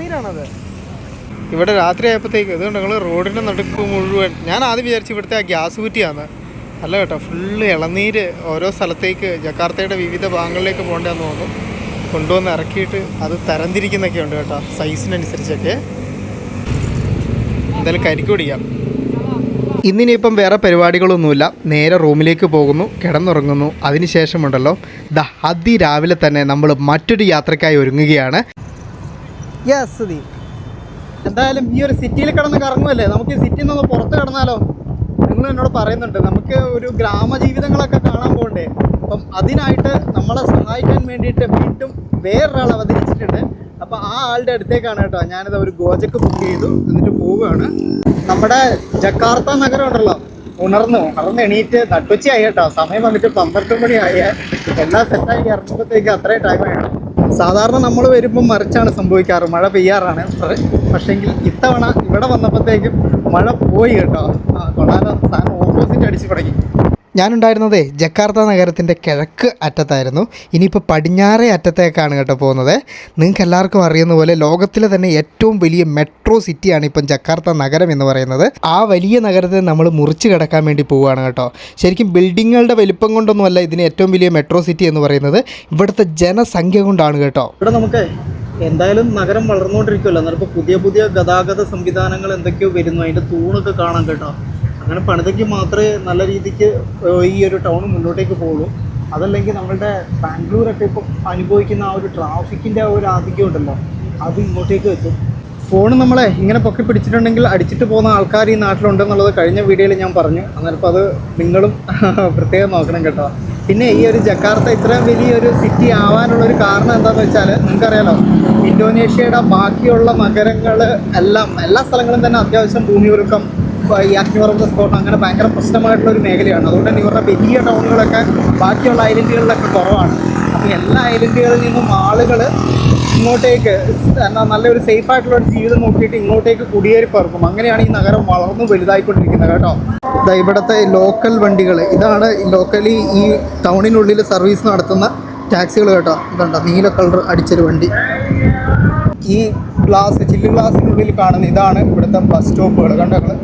ഇവിടെ രാത്രി ആയപ്പോഴത്തേക്ക് ഇതുകൊണ്ട് ഞങ്ങൾ റോഡിൻ്റെ നടുക്ക് മുഴുവൻ, ഞാൻ ആദ്യം വിചാരിച്ചു ഇവിടുത്തെ ആ ഗ്യാസ് കുറ്റിയാണ്. അല്ല കേട്ടോ, ഫുള്ള് ഇളനീര് ഓരോ സ്ഥലത്തേക്ക് ജക്കാർത്തയുടെ വിവിധ ഭാഗങ്ങളിലേക്ക് പോകേണ്ടതെന്ന് തോന്നുന്നു. കൊണ്ടുവന്ന് ഇറക്കിയിട്ട് അത് തരംതിരിക്കുന്നൊക്കെ ഉണ്ട് കേട്ടോ, സൈസിനനുസരിച്ചൊക്കെ. എന്തായാലും കരിക്ക് പിടിക്കാം. ഇന്നിനിയിപ്പം വേറെ പരിപാടികളൊന്നുമില്ല. നേരെ റൂമിലേക്ക് പോകുന്നു, കിടന്നുറങ്ങുന്നു. അതിനുശേഷമുണ്ടല്ലോ അതിരാവിലെ തന്നെ നമ്മൾ മറ്റൊരു യാത്രക്കായി ഒരുങ്ങുകയാണ്. എന്തായാലും ഈ ഒരു സിറ്റിയിൽ കിടന്ന് കറങ്ങുമല്ലേ, നമുക്ക് ഈ സിറ്റിയിൽ നിന്ന് പുറത്ത് കിടന്നാലോ? നിങ്ങൾ എന്നോട് പറയുന്നുണ്ട് നമുക്ക് ഒരു ഗ്രാമജീവിതങ്ങളൊക്കെ കാണാൻ പോകണ്ടേ. അപ്പം അതിനായിട്ട് നമ്മളെ സഹായിക്കാൻ വേണ്ടിയിട്ട് വീണ്ടും വേറൊരാൾ അവതരിച്ചിട്ടുണ്ട്. അപ്പോൾ ആ ആളുടെ അടുത്തേക്കാണ് കേട്ടോ ഞാനിത് ഒരു ഗോജക്ക് ബുക്ക് ചെയ്തു, എന്നിട്ട് പോവുകയാണ്. നമ്മുടെ ജക്കാർത്ത നഗരം ഉണ്ടല്ലോ, ഉണർന്ന് എണീറ്റ് നട്ടുച്ചയായി കേട്ടോ. സമയം വന്നിട്ട് 12 മണിയായ. എല്ലാം സെറ്റായി ഇറങ്ങുമ്പോഴത്തേക്ക് അത്രയും ടൈമായിട്ടോ. സാധാരണ നമ്മൾ വരുമ്പം മറിച്ചാണ് സംഭവിക്കാറ്, മഴ പെയ്യാറാണ്. പക്ഷേങ്കിൽ ഇത്തവണ ഇവിടെ വന്നപ്പോഴത്തേക്കും മഴ പോയി കേട്ടോ. കൊള്ളാലോ, സാധനം ഓപ്പോസിറ്റ് അടിച്ച് തുടങ്ങി. ഞാനുണ്ടായിരുന്നതേ ജക്കാർത്ത നഗരത്തിൻ്റെ കിഴക്ക് അറ്റത്തായിരുന്നു. ഇനിയിപ്പോൾ പടിഞ്ഞാറേ അറ്റത്തേക്കാണ് കേട്ടോ പോകുന്നത്. നിങ്ങൾക്ക് എല്ലാവർക്കും അറിയുന്ന പോലെ ലോകത്തിലെ തന്നെ ഏറ്റവും വലിയ മെട്രോ സിറ്റിയാണ് ഇപ്പം ജക്കാർത്ത നഗരം എന്ന് പറയുന്നത്. ആ വലിയ നഗരത്തെ നമ്മൾ മുറിച്ച് കിടക്കാൻ വേണ്ടി പോവുകയാണ് കേട്ടോ. ശരിക്കും ബിൽഡിങ്ങുകളുടെ വലിപ്പം കൊണ്ടൊന്നുമല്ല ഇതിന് ഏറ്റവും വലിയ മെട്രോ സിറ്റി എന്ന് പറയുന്നത്, ഇവിടുത്തെ ജനസംഖ്യ കൊണ്ടാണ് കേട്ടോ. ഇവിടെ നമുക്ക് എന്തായാലും നഗരം വളർന്നുകൊണ്ടിരിക്കുമല്ലോ, എന്നിട്ട് പുതിയ ഗതാഗത സംവിധാനങ്ങൾ എന്തൊക്കെയോ വരുന്നു, അതിൻ്റെ തൂണൊക്കെ കാണാൻ കേട്ടോ. അങ്ങനെ പണിതെങ്കിൽ മാത്രമേ നല്ല രീതിക്ക് ഈ ഒരു ടൗൺ മുന്നോട്ടേക്ക് പോകുള്ളൂ. അതല്ലെങ്കിൽ നമ്മളുടെ ബാംഗ്ലൂരൊക്കെ ഇപ്പം അനുഭവിക്കുന്ന ആ ഒരു ട്രാഫിക്കിൻ്റെ ആ ഒരു ആധിക്യം ഉണ്ടല്ലോ, അത് ഇങ്ങോട്ടേക്ക് എത്തും. ഫോൺ നമ്മളെ ഇങ്ങനെ പൊക്കി പിടിച്ചിട്ടുണ്ടെങ്കിൽ അടിച്ചിട്ട് പോകുന്ന ആൾക്കാർ ഈ നാട്ടിലുണ്ടെന്നുള്ളത് കഴിഞ്ഞ വീഡിയോയിൽ ഞാൻ പറഞ്ഞു. അന്നേരപ്പോൾ അത് നിങ്ങളും പ്രത്യേകം നോക്കണം കേട്ടോ. പിന്നെ ഈ ഒരു ജക്കാർത്ത ഇത്രയും വലിയൊരു സിറ്റി ആവാനുള്ളൊരു കാരണം എന്താണെന്ന് വെച്ചാൽ നിങ്ങൾക്കറിയാലോ, ഇന്തോനേഷ്യയുടെ ബാക്കിയുള്ള നഗരങ്ങൾ എല്ലാ സ്ഥലങ്ങളും തന്നെ അത്യാവശ്യം ഭൂമിയൊരുക്കം, ഈ അഗ്നിപർവ്വത സ്ഫോടനം അങ്ങനെ ഭയങ്കര പ്രശ്നമായിട്ടുള്ളൊരു മേഖലയാണ്. അതുകൊണ്ട് തന്നെ ഇവരുടെ വലിയ ടൗണുകളൊക്കെ ബാക്കിയുള്ള ഐലൻഡുകളിലൊക്കെ കുറവാണ്. അപ്പോൾ എല്ലാ ഐലൻഡുകളിൽ നിന്നും ആളുകൾ ഇങ്ങോട്ടേക്ക് നല്ലൊരു സേഫായിട്ടുള്ളൊരു ജീവിതം നോക്കിയിട്ട് ഇങ്ങോട്ടേക്ക് കുടിയേറി പറക്കും. അങ്ങനെയാണ് ഈ നഗരം വളർന്നു വലുതായിക്കൊണ്ടിരിക്കുന്നത് കേട്ടോ. ഇവിടുത്തെ ലോക്കൽ വണ്ടികൾ, ഇതാണ് ലോക്കലി ഈ ടൗണിനുള്ളിൽ സർവീസ് നടത്തുന്ന ടാക്സികൾ കേട്ടോ. ഇതുണ്ടോ നീല കളർ അടിച്ചൊരു വണ്ടി. ഈ ചില്ല് ഗ്ലാസ്സിനുള്ളിൽ കാണുന്ന ഇതാണ് ഇവിടുത്തെ ബസ് സ്റ്റോപ്പുകൾ. കണ്ടോ നിങ്ങൾ?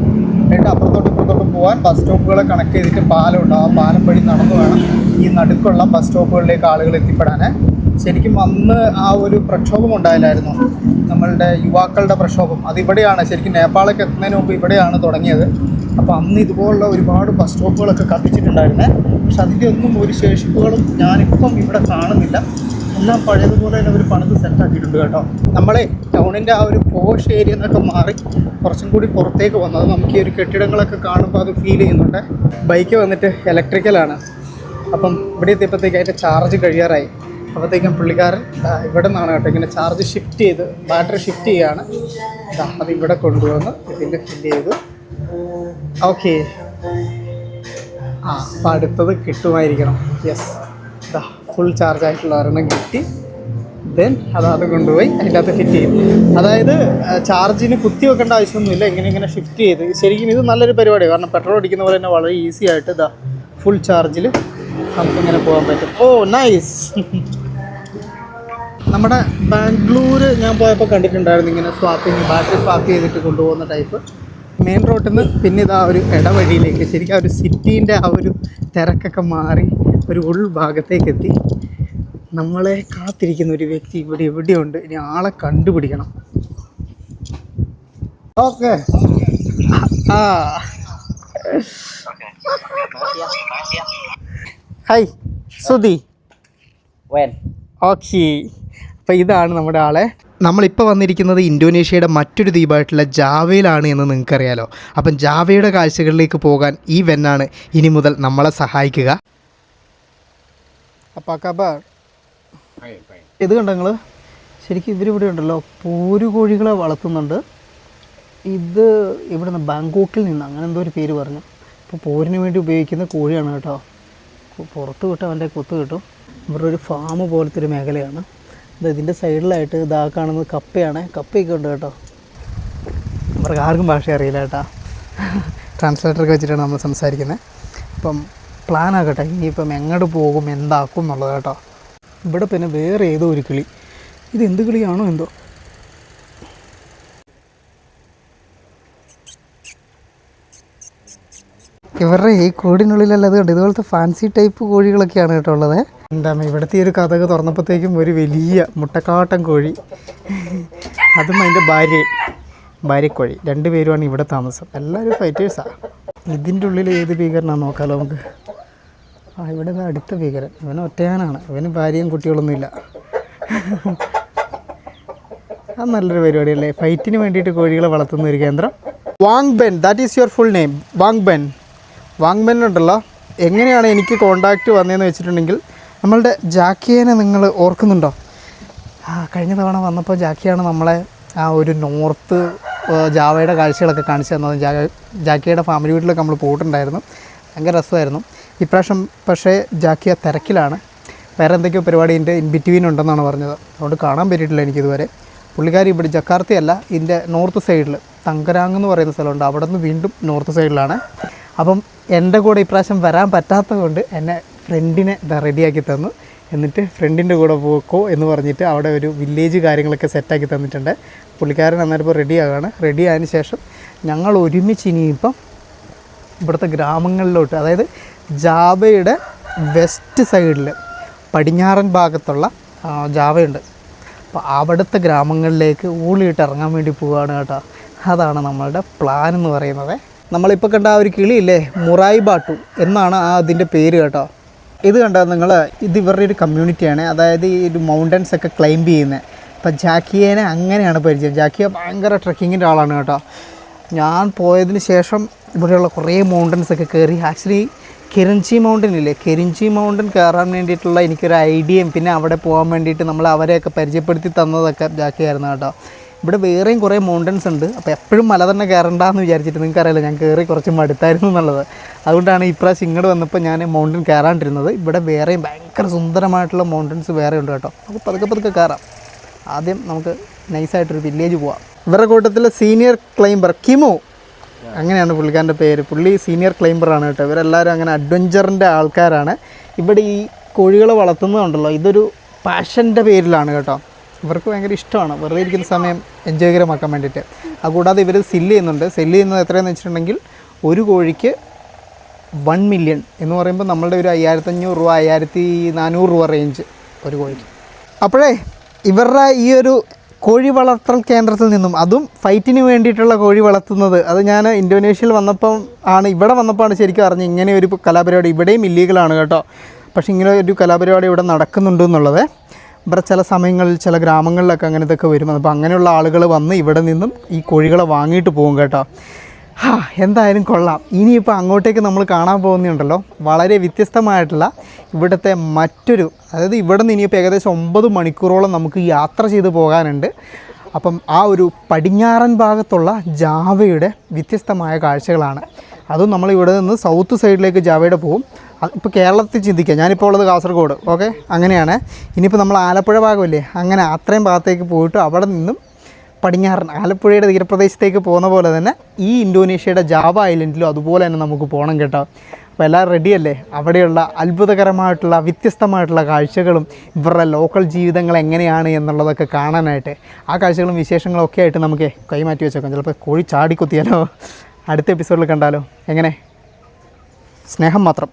എന്നിട്ട് അപ്പുറത്തോട്ട് ഇപ്പുറത്തോട്ട് പോകാൻ ബസ് സ്റ്റോപ്പുകളെ കണക്ട് ചെയ്തിട്ട് പാലമുണ്ട്. ആ പാലം വഴി നടന്നു വേണം ഈ നടുക്കുള്ള ബസ് സ്റ്റോപ്പുകളിലേക്ക് ആളുകൾ എത്തിപ്പെടാൻ. ശരിക്കും അന്ന് ആ ഒരു പ്രക്ഷോഭം ഉണ്ടായില്ലായിരുന്നു, നമ്മളുടെ യുവാക്കളുടെ പ്രക്ഷോഭം. അതിവിടെയാണ് ശരിക്കും. നേപ്പാളൊക്കെ എത്തുന്നതിന് മുമ്പ് ഇവിടെയാണ് തുടങ്ങിയത്. അപ്പോൾ അന്ന് ഇതുപോലുള്ള ഒരുപാട് ബസ് സ്റ്റോപ്പുകളൊക്കെ കത്തിച്ചിട്ടുണ്ടായിരുന്നേ. പക്ഷെ അതിൻ്റെ ഒന്നും ഒരു ശേഷിപ്പുകളും ഞാനിപ്പം ഇവിടെ കാണുന്നില്ല. എല്ലാം പഴയതുപോലെ തന്നെ അവർ പണിത് സെറ്റാക്കിയിട്ടുണ്ട് കേട്ടോ. നമ്മളെ ടൗണിൻ്റെ ആ ഒരു പോഷ് ഏരിയ എന്നൊക്കെ മാറി കുറച്ചും കൂടി പുറത്തേക്ക് വന്നത് നമുക്ക് ഈ ഒരു കെട്ടിടങ്ങളൊക്കെ കാണുമ്പോൾ അത് ഫീൽ ചെയ്യുന്നുണ്ട്. ബൈക്ക് വന്നിട്ട് ഇലക്ട്രിക്കലാണ്. അപ്പം ഇവിടെ എത്തിയപ്പോഴത്തേക്ക് അതിൻ്റെ ചാർജ് കഴിയാറായി. അപ്പോഴത്തേക്കും പുള്ളിക്കാരൻ ഇവിടെ നിന്നാണ് കേട്ടോ ഇങ്ങനെ ചാർജ് ഷിഫ്റ്റ് ചെയ്ത് ബാറ്ററി ഷിഫ്റ്റ് ചെയ്യുകയാണ്. അത് ഇവിടെ കൊണ്ടുവന്ന് ഇതിൻ്റെ ഫില്ല് ചെയ്തു. ഓക്കെ, അപ്പോൾ അടുത്തത് കിട്ടുമായിരിക്കണം. യെസ്, ഫുൾ ചാർജ് ആയിട്ടുള്ള ഒരെണ്ണം കിട്ടി. ദെൻ അത് കൊണ്ടുപോയി അതിൻ്റെ അകത്ത് ഫിറ്റ് ചെയ്യും. അതായത് ചാർജിന് കുത്തി വെക്കേണ്ട ആവശ്യമൊന്നുമില്ല. ഇങ്ങനെ ഷിഫ്റ്റ് ചെയ്ത് ശരിക്കും ഇത് നല്ലൊരു പരിപാടിയാണ്. കാരണം പെട്രോൾ അടിക്കുന്ന പോലെ തന്നെ വളരെ ഈസി ആയിട്ട് ഫുൾ ചാർജിൽ നമുക്കിങ്ങനെ പോകാൻ പറ്റും. ഓ നൈസ്. നമ്മുടെ ബാംഗ്ലൂർ ഞാൻ പോയപ്പോൾ കണ്ടിട്ടുണ്ടായിരുന്നു ഇങ്ങനെ ബാറ്ററി സ്വാപ്പ് ചെയ്തിട്ട് കൊണ്ടുപോകുന്ന ടൈപ്പ്. മെയിൻ റോഡിൽ നിന്ന് പിന്നെ ഇതാ ഒരു ഇടവഴിയിലേക്ക് ശരിക്കും ആ ഒരു സിറ്റീൻ്റെ ആ ഒരു തിരക്കൊക്കെ മാറി ഒരു ഉൾഭാഗത്തേക്ക് എത്തി. നമ്മളെ കാത്തിരിക്കുന്ന ഒരു വ്യക്തി ഇവിടെ എവിടെയുണ്ട്. ഇനി ആളെ കണ്ടുപിടിക്കണം. Okay, hi Sudhi. ഓക്കെ, അപ്പോൾ ഇതാണ് നമ്മുടെ ആളെ. നമ്മളിപ്പോൾ വന്നിരിക്കുന്നത് ഇന്തോനേഷ്യയുടെ മറ്റൊരു ദ്വീപായിട്ടുള്ള ജാവയിലാണ് എന്ന് നിങ്ങൾക്കറിയാലോ. അപ്പം ജാവയുടെ കാഴ്ചകളിലേക്ക് പോകാൻ ഈ വെന്നാണ് ഇനി മുതൽ നമ്മളെ സഹായിക്കുക. അപ്പോൾ ഇത് കണ്ടോ നിങ്ങൾ? ശരിക്കും ഇവരിവിടെ ഉണ്ടല്ലോ പോരുകോഴികളെ വളർത്തുന്നുണ്ട്. ഇത് ഇവിടുന്ന് ബാങ്കോക്കിൽ നിന്ന് അങ്ങനെ എന്തോ ഒരു പേര് പറഞ്ഞു. അപ്പോൾ പോരിന് വേണ്ടി ഉപയോഗിക്കുന്ന കോഴിയാണ് കേട്ടോ. പുറത്ത് വിട്ട് അവൻ്റെ കുത്ത് കിട്ടും. ഇവരുടെ ഒരു ഫാം പോലത്തെ ഒരു മേഖലയാണ്. ഇതിൻ്റെ സൈഡിലായിട്ട് ഇതാ കാണുന്നത് കപ്പയാണ്. കപ്പയൊക്കെ ഉണ്ട് കേട്ടോ. അവർക്ക് ആർക്കും ഭാഷ അറിയില്ല കേട്ടോ. ട്രാൻസ്ലേറ്ററൊക്കെ വെച്ചിട്ടാണ് നമ്മൾ സംസാരിക്കുന്നത്. അപ്പം പ്ലാൻ ആകട്ടെ ഇനിയിപ്പം എങ്ങോട്ട് പോകും എന്താക്കും എന്നുള്ളത് കേട്ടോ. ഇവിടെ പിന്നെ വേറെ ഏതോ ഒരു കിളി. ഇത് എന്ത് കിളിയാണോ എന്തോ. ഇവരുടെ ഈ കൂടിനുള്ളിലല്ലത് കണ്ട് ഇതുപോലത്തെ ഫാൻസി ടൈപ്പ് കോഴികളൊക്കെയാണ് കേട്ടോ ഉള്ളത്. എന്താ ഇവിടുത്തെ ഒരു കഥക് തുറന്നപ്പോഴത്തേക്കും ഒരു വലിയ മുട്ടക്കാട്ടൻ കോഴി, അതും അതിൻ്റെ ഭാര്യക്കോഴി, 2 പേരുമാണ് ഇവിടെ താമസം. എല്ലാവരും ഫൈറ്റേഴ്സാണ്. ഇതിൻ്റെ ഉള്ളിൽ ഏത് ഭീകരനാണെന്ന് നോക്കാമല്ലോ നമുക്ക്. ഇവിടെ അടുത്ത ഭീകരൻ ഇവന് ഒറ്റയാനാണ്. ഇവന് ഭാര്യയും കുട്ടികളൊന്നുമില്ല. അത് നല്ലൊരു പരിപാടിയല്ലേ, ഫൈറ്റിന് വേണ്ടിയിട്ട് കോഴികളെ വളർത്തുന്ന ഒരു കേന്ദ്രം. Wangben, that is your full name. Wangben ഉണ്ടല്ലോ. എങ്ങനെയാണ് എനിക്ക് കോണ്ടാക്റ്റ് വന്നതെന്ന് വെച്ചിട്ടുണ്ടെങ്കിൽ നമ്മളുടെ ജാക്കിയേനെ നിങ്ങൾ ഓർക്കുന്നുണ്ടോ? കഴിഞ്ഞ തവണ വന്നപ്പോൾ ജാക്കിയാണ് നമ്മളെ ആ ഒരു നോർത്ത് ജാവയുടെ കാഴ്ചകളൊക്കെ കാണിച്ചു തന്നത്. ജാക്കിയുടെ ഫാമിലി വീട്ടിലൊക്കെ നമ്മൾ പോയിട്ടുണ്ടായിരുന്നു. ഭയങ്കര രസമായിരുന്നു. ഇപ്രാവശ്യം പക്ഷേ ജാക്കിയ തിരക്കിലാണ്. വേറെ എന്തൊക്കെയോ പരിപാടി ഇതിൻ്റെ ഇൻ ബിറ്റ്വീൻ ഉണ്ടെന്നാണ് പറഞ്ഞത്. അതുകൊണ്ട് കാണാൻ പറ്റിയിട്ടില്ല എനിക്കിതുവരെ. പുള്ളിക്കാരി ഇവിടെ ജക്കാർത്തയല്ല, ഇതിൻ്റെ നോർത്ത് സൈഡിൽ തങ്കരാങ് എന്ന് പറയുന്ന സ്ഥലമുണ്ട്. അവിടെ നിന്ന് വീണ്ടും നോർത്ത് സൈഡിലാണ്. അപ്പം എൻ്റെ കൂടെ ഇപ്രാവശ്യം വരാൻ പറ്റാത്തത് കൊണ്ട് എന്നെ ഫ്രണ്ടിനെ റെഡിയാക്കി തന്നു. എന്നിട്ട് ഫ്രണ്ടിൻ്റെ കൂടെ പോക്കോ എന്ന് പറഞ്ഞിട്ട് അവിടെ ഒരു വില്ലേജ് കാര്യങ്ങളൊക്കെ സെറ്റാക്കി തന്നിട്ടുണ്ട്. പുള്ളിക്കാരൻ അന്നേരപ്പോൾ റെഡിയാകാണ്. റെഡി ആയതിനു ശേഷം ഞങ്ങൾ ഒരുമിച്ച് ഇനിയിപ്പം ഇവിടുത്തെ ഗ്രാമങ്ങളിലോട്ട്, അതായത് ജാവയുടെ വെസ്റ്റ് സൈഡിൽ പടിഞ്ഞാറൻ ഭാഗത്തുള്ള ജാവയുണ്ട്. അപ്പോൾ അവിടുത്തെ ഗ്രാമങ്ങളിലേക്ക് ഊളിയിട്ട് ഇറങ്ങാൻ വേണ്ടി പോവുകയാണ് കേട്ടോ. അതാണ് നമ്മളുടെ പ്ലാൻ എന്ന് പറയുന്നത്. നമ്മളിപ്പോൾ കണ്ട ആ ഒരു കിളിയില്ലേ, മുറായി ബാട്ടു എന്നാണ് അതിൻ്റെ പേര് കേട്ടോ. ഇത് കണ്ടാൽ നിങ്ങൾ, ഇത് ഇവരുടെ ഒരു കമ്മ്യൂണിറ്റിയാണ്. അതായത് ഈ ഒരു മൗണ്ടൻസ് ഒക്കെ ക്ലൈംബ് ചെയ്യുന്നത്. അപ്പോൾ ജാക്കിയേനെ അങ്ങനെയാണ് പരിചയം. ജാക്കിയ ഭയങ്കര ട്രക്കിങ്ങിൻ്റെ ആളാണ് കേട്ടോ. ഞാൻ പോയതിന് ശേഷം ഇവിടെയുള്ള കുറേ മൗണ്ടൻസ് ഒക്കെ കയറി. ആക്ച്വലി കെരിഞ്ചി മൗണ്ടൻ ഇല്ലേ, കെരിഞ്ചി മൗണ്ടൻ കയറാൻ വേണ്ടിയിട്ടുള്ള എനിക്കൊരു ഐഡിയയും പിന്നെ അവിടെ പോകാൻ വേണ്ടിയിട്ട് നമ്മൾ അവരെയൊക്കെ പരിചയപ്പെടുത്തി തന്നതൊക്കെ ജാക്കിയായിരുന്നു കേട്ടോ. ഇവിടെ വേറെയും കുറേ മൗണ്ടൻസ് ഉണ്ട്. അപ്പോൾ എപ്പോഴും മല തന്നെ കയറണ്ടെന്ന് വിചാരിച്ചിട്ട്, നിങ്ങൾക്കറിയില്ല ഞാൻ കയറി കുറച്ച് മടുത്തായിരുന്നു എന്നുള്ളത്. അതുകൊണ്ടാണ് ഇപ്രാവശ്യം ഇങ്ങോട്ട് വന്നപ്പോൾ ഞാൻ മൗണ്ടൻ കയറാണ്ടിരുന്നത്. ഇവിടെ വേറെയും ഭയങ്കര സുന്ദരമായിട്ടുള്ള മൗണ്ടൻസ് വേറെ ഉണ്ട് കേട്ടോ. അപ്പോൾ പതുക്കെ കയറാം. ആദ്യം നമുക്ക് നൈസായിട്ടൊരു വില്ലേജ് പോവാം. ഇവരുടെ കൂട്ടത്തിൽ സീനിയർ ക്ലൈംബർ കിമു, അങ്ങനെയാണ് പുള്ളിക്കാരൻ്റെ പേര്. പുള്ളി സീനിയർ ക്ലൈംബറാണ് കേട്ടോ. ഇവരെല്ലാവരും അങ്ങനെ അഡ്വഞ്ചറിൻ്റെ ആൾക്കാരാണ്. ഇവിടെ ഈ കോഴികളെ വളർത്തുന്നതുണ്ടല്ലോ ഇതൊരു പാഷൻ്റെ പേരിലാണ് കേട്ടോ. ഇവർക്ക് ഭയങ്കര ഇഷ്ടമാണ് വെറുതെ ഇരിക്കുന്ന സമയം എൻജോയ്കരമാക്കാൻ വേണ്ടിയിട്ട്. അതുകൂടാതെ ഇവർ സെല്ല് ചെയ്യുന്നുണ്ട്. സെല്ല് ചെയ്യുന്നത് എത്രയാണെന്ന് വെച്ചിട്ടുണ്ടെങ്കിൽ ഒരു കോഴിക്ക് 1 മില്യൺ എന്ന് പറയുമ്പോൾ നമ്മളുടെ ഒരു 5500 രൂപ 1400 രൂപ റേഞ്ച് ഒരു കോഴിക്ക്. അപ്പോഴേ ഇവരുടെ ഈ ഒരു കോഴി വളർത്തൽ കേന്ദ്രത്തിൽ നിന്നും, അതും ഫൈറ്റിന് വേണ്ടിയിട്ടുള്ള കോഴി വളർത്തുന്നത്, അത് ഞാൻ ഇന്തോനേഷ്യയിൽ വന്നപ്പം ഇവിടെ വന്നപ്പോഴാണ് ശരിക്കും അറിഞ്ഞ് ഇങ്ങനെ ഒരു കലാപരിപാടി ഇവിടെയും ഇല്ലീഗലാണ് കേട്ടോ. പക്ഷേ ഇങ്ങനെ ഒരു കലാപരിപാടി ഇവിടെ നടക്കുന്നുണ്ട് എന്നുള്ളത്. ഇവിടെ ചില സമയങ്ങളിൽ ചില ഗ്രാമങ്ങളിലൊക്കെ അങ്ങനത്തൊക്കെ വരും. അപ്പോൾ അങ്ങനെയുള്ള ആളുകൾ വന്ന് ഇവിടെ നിന്നും ഈ കോഴികളെ വാങ്ങിയിട്ട് പോകും കേട്ടോ. എന്തായാലും കൊള്ളാം. ഇനിയിപ്പോൾ അങ്ങോട്ടേക്ക് നമ്മൾ കാണാൻ പോകുന്നുണ്ടല്ലോ വളരെ വ്യത്യസ്തമായിട്ടുള്ള ഇവിടുത്തെ മറ്റൊരു, അതായത് ഇവിടെ നിന്ന് ഇനിയിപ്പോൾ ഏകദേശം 9 മണിക്കൂറോളം നമുക്ക് യാത്ര ചെയ്ത് പോകാനുണ്ട്. അപ്പം ആ ഒരു പടിഞ്ഞാറൻ ഭാഗത്തുള്ള ജാവയുടെ വ്യത്യസ്തമായ കാഴ്ചകളാണ്. അതും നമ്മൾ ഇവിടെ നിന്ന് സൗത്ത് സൈഡിലേക്ക് ജാവയുടെ പോകും. ഇപ്പോൾ കേരളത്തിൽ ചിന്തിക്കുക, ഞാനിപ്പോൾ ഉള്ളത് കാസർഗോഡ്, ഓക്കെ, അങ്ങനെയാണ്. ഇനിയിപ്പോൾ നമ്മൾ ആലപ്പുഴ ഭാഗമില്ലേ, അങ്ങനെ അത്രയും ഭാഗത്തേക്ക് പോയിട്ട് അവിടെ നിന്നും പടിഞ്ഞാറൻ ആലപ്പുഴയുടെ തീരപ്രദേശത്തേക്ക് പോകുന്ന പോലെ തന്നെ ഈ ഇന്തോനേഷ്യയുടെ ജാവ ഐലൻഡിലും അതുപോലെ തന്നെ നമുക്ക് പോകണം കേട്ടോ. അപ്പോൾ എല്ലാവരും റെഡിയല്ലേ? അവിടെയുള്ള അത്ഭുതകരമായിട്ടുള്ള വ്യത്യസ്തമായിട്ടുള്ള കാഴ്ചകളും ഇവരുടെ ലോക്കൽ ജീവിതങ്ങൾ എങ്ങനെയാണ് എന്നുള്ളതൊക്കെ കാണാനായിട്ട്, ആ കാഴ്ചകളും വിശേഷങ്ങളും ഒക്കെ ആയിട്ട് നമുക്ക് കൈമാറ്റി വെച്ചേക്കാം. ചിലപ്പോൾ കോഴി ചാടിക്കൊത്തിയാലോ. അടുത്ത എപ്പിസോഡിൽ കണ്ടാലോ. എങ്ങനെ? സ്നേഹം മാത്രം.